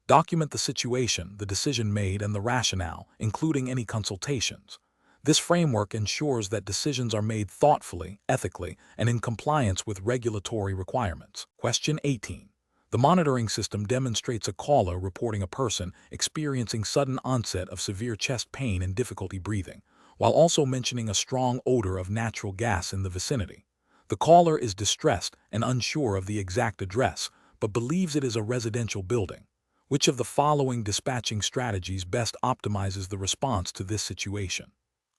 Document the situation, the decision made, and the rationale, including any consultations. This framework ensures that decisions are made thoughtfully, ethically, and in compliance with regulatory requirements. Question 18. The monitoring system demonstrates a caller reporting a person experiencing sudden onset of severe chest pain and difficulty breathing, while also mentioning a strong odor of natural gas in the vicinity. The caller is distressed and unsure of the exact address, but believes it is a residential building. Which of the following dispatching strategies best optimizes the response to this situation?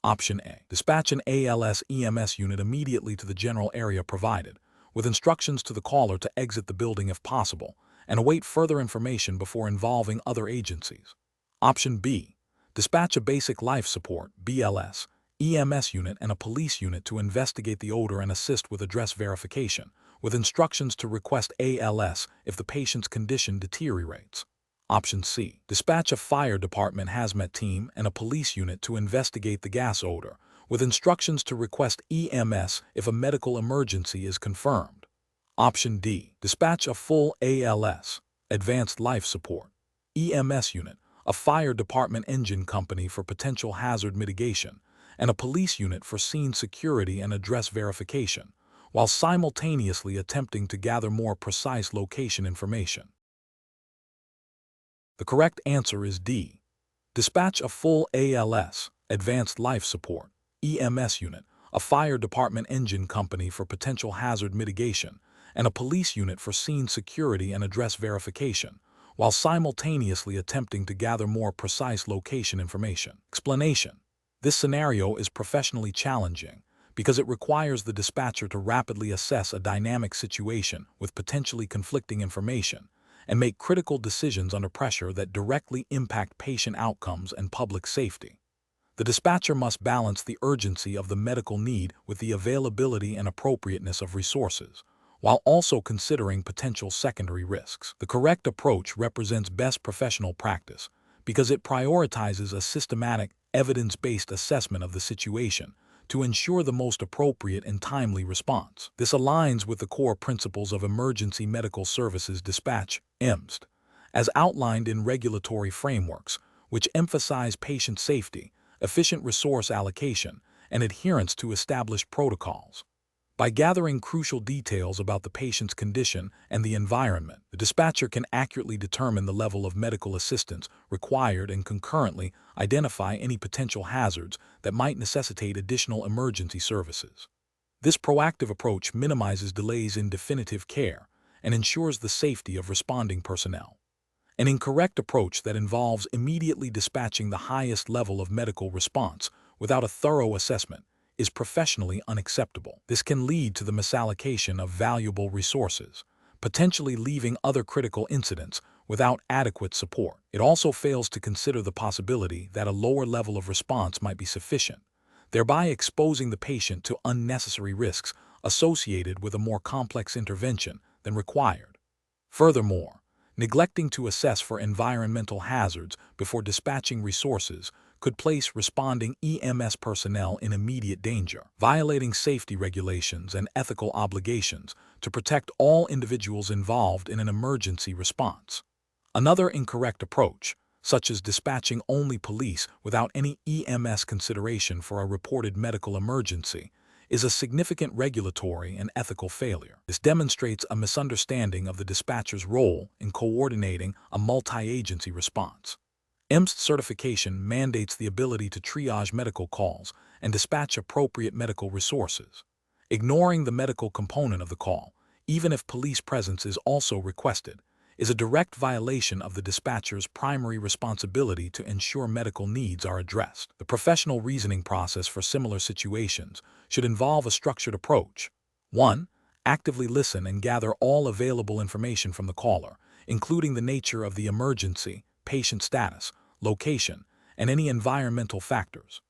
Option A. Dispatch an ALS EMS unit immediately to the general area provided, with instructions to the caller to exit the building if possible, and await further information before involving other agencies. Option B. Dispatch a basic life support BLS EMS unit and a police unit to investigate the odor and assist with address verification, with instructions to request ALS if the patient's condition deteriorates. Option C. Dispatch a fire department hazmat team and a police unit to investigate the gas odor, with instructions to request EMS if a medical emergency is confirmed. Option D. Dispatch a full ALS, Advanced Life Support, EMS unit, a fire department engine company for potential hazard mitigation, and a police unit for scene security and address verification, while simultaneously attempting to gather more precise location information. The correct answer is D. Dispatch a full ALS, Advanced Life Support, EMS unit, a fire department engine company for potential hazard mitigation, and a police unit for scene security and address verification, while simultaneously attempting to gather more precise location information. Explanation: this scenario is professionally challenging because it requires the dispatcher to rapidly assess a dynamic situation with potentially conflicting information and make critical decisions under pressure that directly impact patient outcomes and public safety. The dispatcher must balance the urgency of the medical need with the availability and appropriateness of resources, while also considering potential secondary risks. The correct approach represents best professional practice because it prioritizes a systematic, evidence-based assessment of the situation to ensure the most appropriate and timely response. This aligns with the core principles of emergency medical services dispatch, EMSD, as outlined in regulatory frameworks, which emphasize patient safety, efficient resource allocation, and adherence to established protocols. By gathering crucial details about the patient's condition and the environment, the dispatcher can accurately determine the level of medical assistance required and concurrently identify any potential hazards that might necessitate additional emergency services. This proactive approach minimizes delays in definitive care and ensures the safety of responding personnel. An incorrect approach that involves immediately dispatching the highest level of medical response without a thorough assessment is professionally unacceptable. This can lead to the misallocation of valuable resources, potentially leaving other critical incidents without adequate support. It also fails to consider the possibility that a lower level of response might be sufficient, thereby exposing the patient to unnecessary risks associated with a more complex intervention than required. Furthermore, neglecting to assess for environmental hazards before dispatching resources could place responding EMS personnel in immediate danger, violating safety regulations and ethical obligations to protect all individuals involved in an emergency response. Another incorrect approach, such as dispatching only police without any EMS consideration for a reported medical emergency, is a significant regulatory and ethical failure. This demonstrates a misunderstanding of the dispatcher's role in coordinating a multi-agency response. EMSD certification mandates the ability to triage medical calls and dispatch appropriate medical resources. Ignoring the medical component of the call, even if police presence is also requested, is a direct violation of the dispatcher's primary responsibility to ensure medical needs are addressed. The professional reasoning process for similar situations should involve a structured approach. 1. Actively listen and gather all available information from the caller, including the nature of the emergency, patient status, location, and any environmental factors.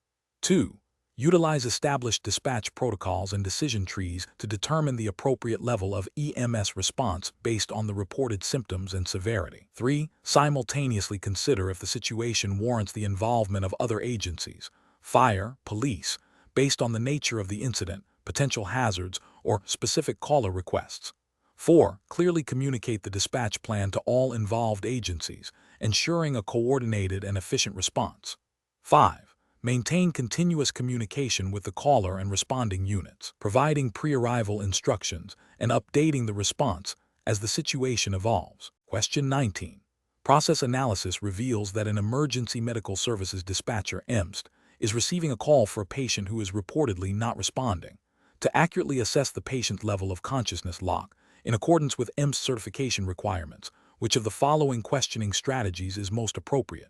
2. Utilize established dispatch protocols and decision trees to determine the appropriate level of EMS response based on the reported symptoms and severity. 3. Simultaneously consider if the situation warrants the involvement of other agencies, fire, police, based on the nature of the incident, potential hazards, or specific caller requests. 4. Clearly communicate the dispatch plan to all involved agencies, ensuring a coordinated and efficient response. 5. Maintain continuous communication with the caller and responding units, providing pre-arrival instructions and updating the response as the situation evolves. Question 19. Process analysis reveals that an emergency medical services dispatcher (EMSD) is receiving a call for a patient who is reportedly not responding. To accurately assess the patient's level of consciousness lock, in accordance with EMSD certification requirements, which of the following questioning strategies is most appropriate?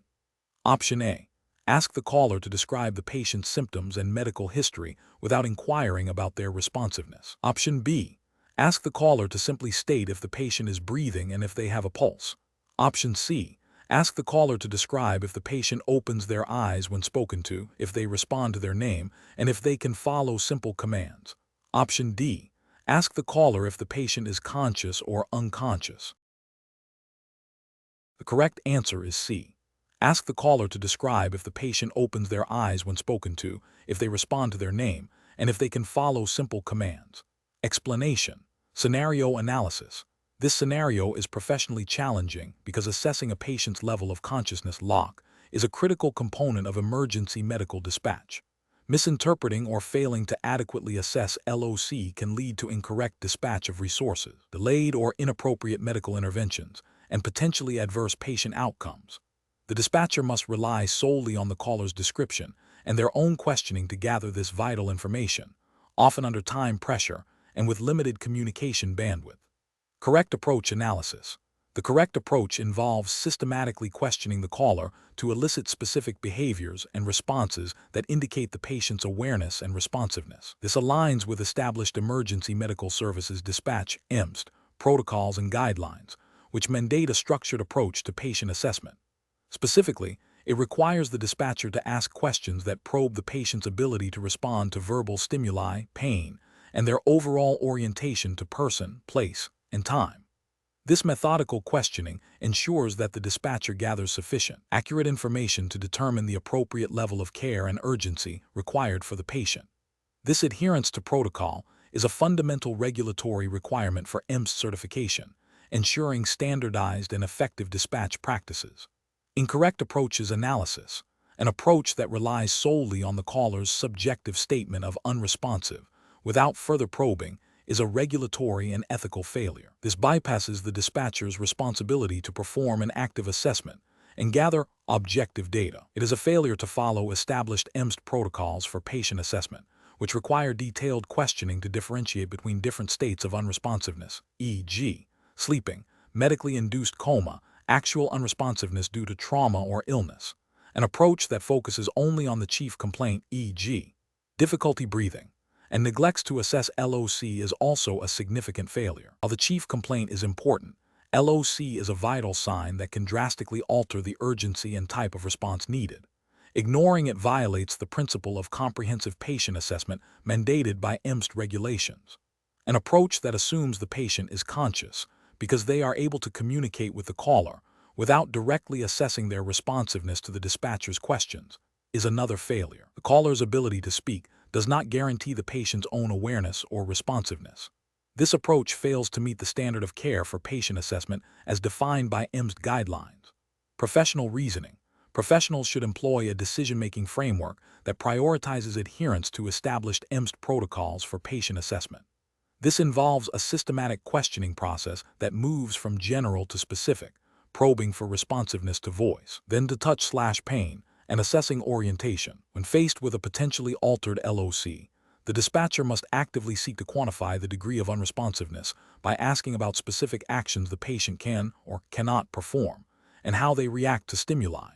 Option A. Ask the caller to describe the patient's symptoms and medical history without inquiring about their responsiveness. Option B. Ask the caller to simply state if the patient is breathing and if they have a pulse. Option C. Ask the caller to describe if the patient opens their eyes when spoken to, if they respond to their name, and if they can follow simple commands. Option D. Ask the caller if the patient is conscious or unconscious. The correct answer is C. Ask the caller to describe if the patient opens their eyes when spoken to, if they respond to their name, and if they can follow simple commands. Explanation. Scenario analysis. This scenario is professionally challenging because assessing a patient's level of consciousness lock is a critical component of emergency medical dispatch. Misinterpreting or failing to adequately assess LOC can lead to incorrect dispatch of resources, delayed or inappropriate medical interventions, and potentially adverse patient outcomes. The dispatcher must rely solely on the caller's description and their own questioning to gather this vital information, often under time pressure and with limited communication bandwidth. Correct approach analysis. The correct approach involves systematically questioning the caller to elicit specific behaviors and responses that indicate the patient's awareness and responsiveness. This aligns with established emergency medical services dispatch (EMSD) protocols and guidelines, which mandate a structured approach to patient assessment. Specifically, it requires the dispatcher to ask questions that probe the patient's ability to respond to verbal stimuli, pain, and their overall orientation to person, place, and time. This methodical questioning ensures that the dispatcher gathers sufficient, accurate information to determine the appropriate level of care and urgency required for the patient. This adherence to protocol is a fundamental regulatory requirement for EMSD certification, ensuring standardized and effective dispatch practices. Incorrect approaches analysis. An approach that relies solely on the caller's subjective statement of unresponsive, without further probing, is a regulatory and ethical failure. This bypasses the dispatcher's responsibility to perform an active assessment and gather objective data. It is a failure to follow established EMSD protocols for patient assessment, which require detailed questioning to differentiate between different states of unresponsiveness, e.g., sleeping, medically induced coma, actual unresponsiveness due to trauma or illness. An approach that focuses only on the chief complaint, e.g., difficulty breathing, and neglects to assess LOC is also a significant failure. While the chief complaint is important, LOC is a vital sign that can drastically alter the urgency and type of response needed. Ignoring it violates the principle of comprehensive patient assessment mandated by EMSD regulations. An approach that assumes the patient is conscious because they are able to communicate with the caller without directly assessing their responsiveness to the dispatcher's questions is another failure. The caller's ability to speak does not guarantee the patient's own awareness or responsiveness. This approach fails to meet the standard of care for patient assessment as defined by EMSD guidelines. Professional reasoning. Professionals should employ a decision-making framework that prioritizes adherence to established EMSD protocols for patient assessment. This involves a systematic questioning process that moves from general to specific, probing for responsiveness to voice, then to touch/pain, and assessing orientation. When faced with a potentially altered LOC, the dispatcher must actively seek to quantify the degree of unresponsiveness by asking about specific actions the patient can or cannot perform, and how they react to stimuli.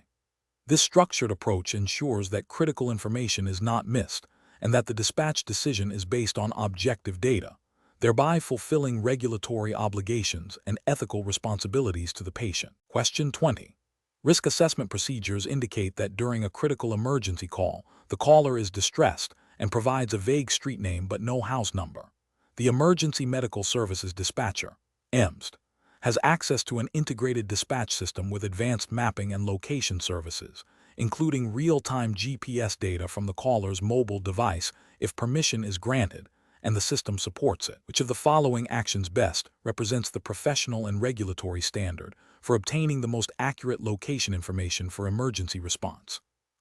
This structured approach ensures that critical information is not missed and that the dispatch decision is based on objective data, thereby fulfilling regulatory obligations and ethical responsibilities to the patient. Question 20. Risk assessment procedures indicate that during a critical emergency call, the caller is distressed and provides a vague street name but no house number. The Emergency Medical Services Dispatcher, EMSD, has access to an integrated dispatch system with advanced mapping and location services, including real-time GPS data from the caller's mobile device if permission is granted, and the system supports it. Which of the following actions best represents the professional and regulatory standard for obtaining the most accurate location information for emergency response?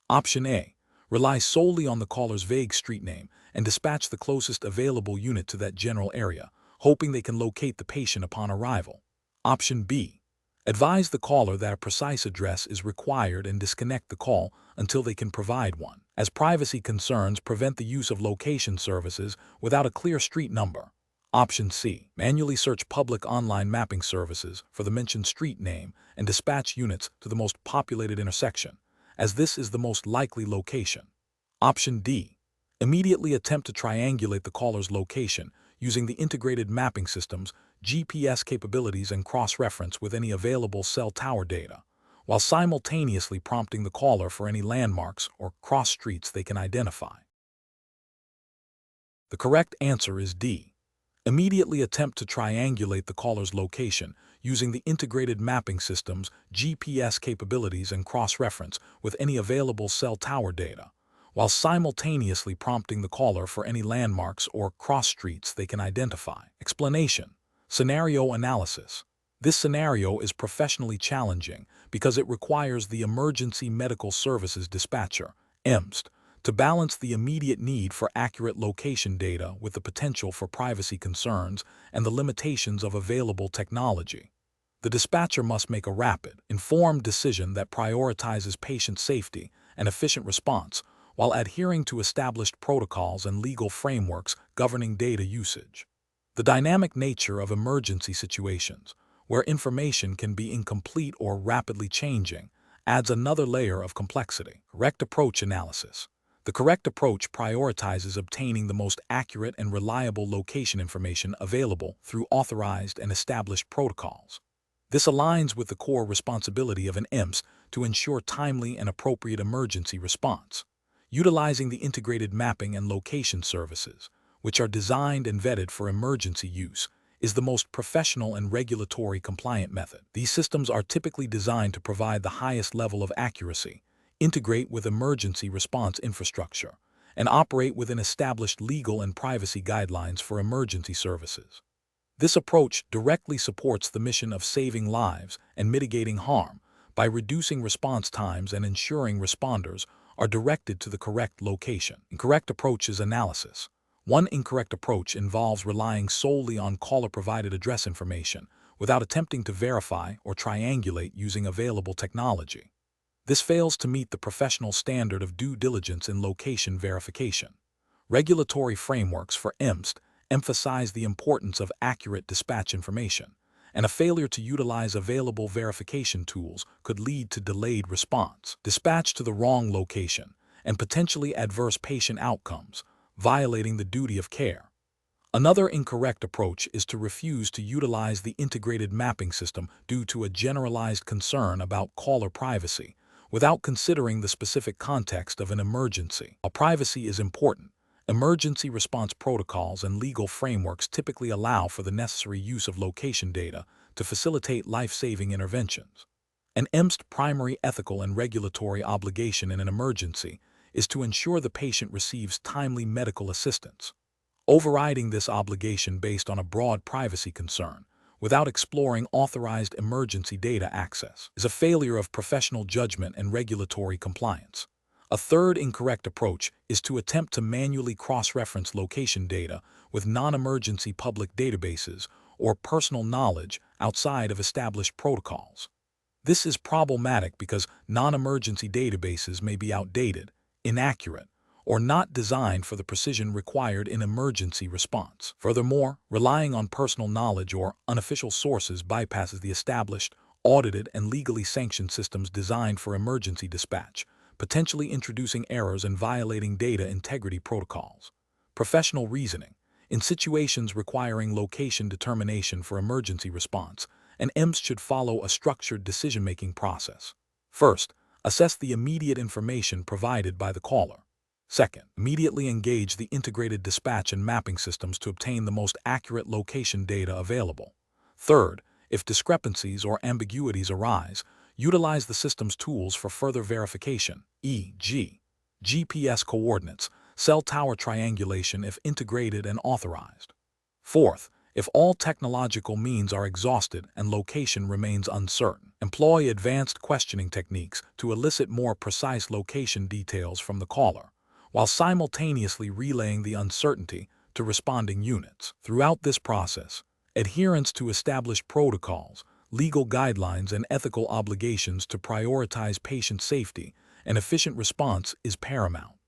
Option A. Rely solely on the caller's vague street name and dispatch the closest available unit to that general area, hoping they can locate the patient upon arrival. Option B. Advise the caller that a precise address is required and disconnect the call until they can provide one, as privacy concerns prevent the use of location services without a clear street number. Option C. Manually search public online mapping services for the mentioned street name and dispatch units to the most populated intersection, as this is the most likely location. Option D. Immediately attempt to triangulate the caller's location using the integrated mapping system's GPS capabilities and cross-reference with any available cell tower data, while simultaneously prompting the caller for any landmarks or cross streets they can identify. The correct answer is D. Immediately attempt to triangulate the caller's location using the integrated mapping system's GPS capabilities and cross-reference with any available cell tower data, while simultaneously prompting the caller for any landmarks or cross streets they can identify. Explanation. Scenario analysis. This scenario is professionally challenging because it requires the Emergency Medical Services Dispatcher, EMSD, to balance the immediate need for accurate location data with the potential for privacy concerns and the limitations of available technology. The dispatcher must make a rapid, informed decision that prioritizes patient safety and efficient response while adhering to established protocols and legal frameworks governing data usage. The dynamic nature of emergency situations, where information can be incomplete or rapidly changing, adds another layer of complexity. Correct approach analysis. The correct approach prioritizes obtaining the most accurate and reliable location information available through authorized and established protocols. This aligns with the core responsibility of an EMS to ensure timely and appropriate emergency response. Utilizing the integrated mapping and location services, which are designed and vetted for emergency use, is the most professional and regulatory compliant method. These systems are typically designed to provide the highest level of accuracy, integrate with emergency response infrastructure, and operate within established legal and privacy guidelines for emergency services. This approach directly supports the mission of saving lives and mitigating harm by reducing response times and ensuring responders are directed to the correct location. Incorrect approach is analysis. One incorrect approach involves relying solely on caller-provided address information without attempting to verify or triangulate using available technology. This fails to meet the professional standard of due diligence in location verification. Regulatory frameworks for EMSD emphasize the importance of accurate dispatch information, and a failure to utilize available verification tools could lead to delayed response, dispatch to the wrong location, and potentially adverse patient outcomes, violating the duty of care. Another incorrect approach is to refuse to utilize the integrated mapping system due to a generalized concern about caller privacy, without considering the specific context of an emergency. While privacy is important, emergency response protocols and legal frameworks typically allow for the necessary use of location data to facilitate life-saving interventions. An EMSD primary ethical and regulatory obligation in an emergency is to ensure the patient receives timely medical assistance. Overriding this obligation based on a broad privacy concern, without exploring authorized emergency data access, is a failure of professional judgment and regulatory compliance. A third incorrect approach is to attempt to manually cross-reference location data with non-emergency public databases or personal knowledge outside of established protocols. This is problematic because non-emergency databases may be outdated, inaccurate, or not designed for the precision required in emergency response. Furthermore, relying on personal knowledge or unofficial sources bypasses the established, audited, and legally sanctioned systems designed for emergency dispatch, potentially introducing errors and violating data integrity protocols. Professional reasoning. In situations requiring location determination for emergency response, an EMS should follow a structured decision-making process. First, assess the immediate information provided by the caller. Second, immediately engage the integrated dispatch and mapping systems to obtain the most accurate location data available. Third, if discrepancies or ambiguities arise, utilize the system's tools for further verification, e.g., GPS coordinates, cell tower triangulation if integrated and authorized. Fourth, if all technological means are exhausted and location remains uncertain, employ advanced questioning techniques to elicit more precise location details from the caller, while simultaneously relaying the uncertainty to responding units. Throughout this process, adherence to established protocols, legal guidelines, and ethical obligations to prioritize patient safety and efficient response is paramount.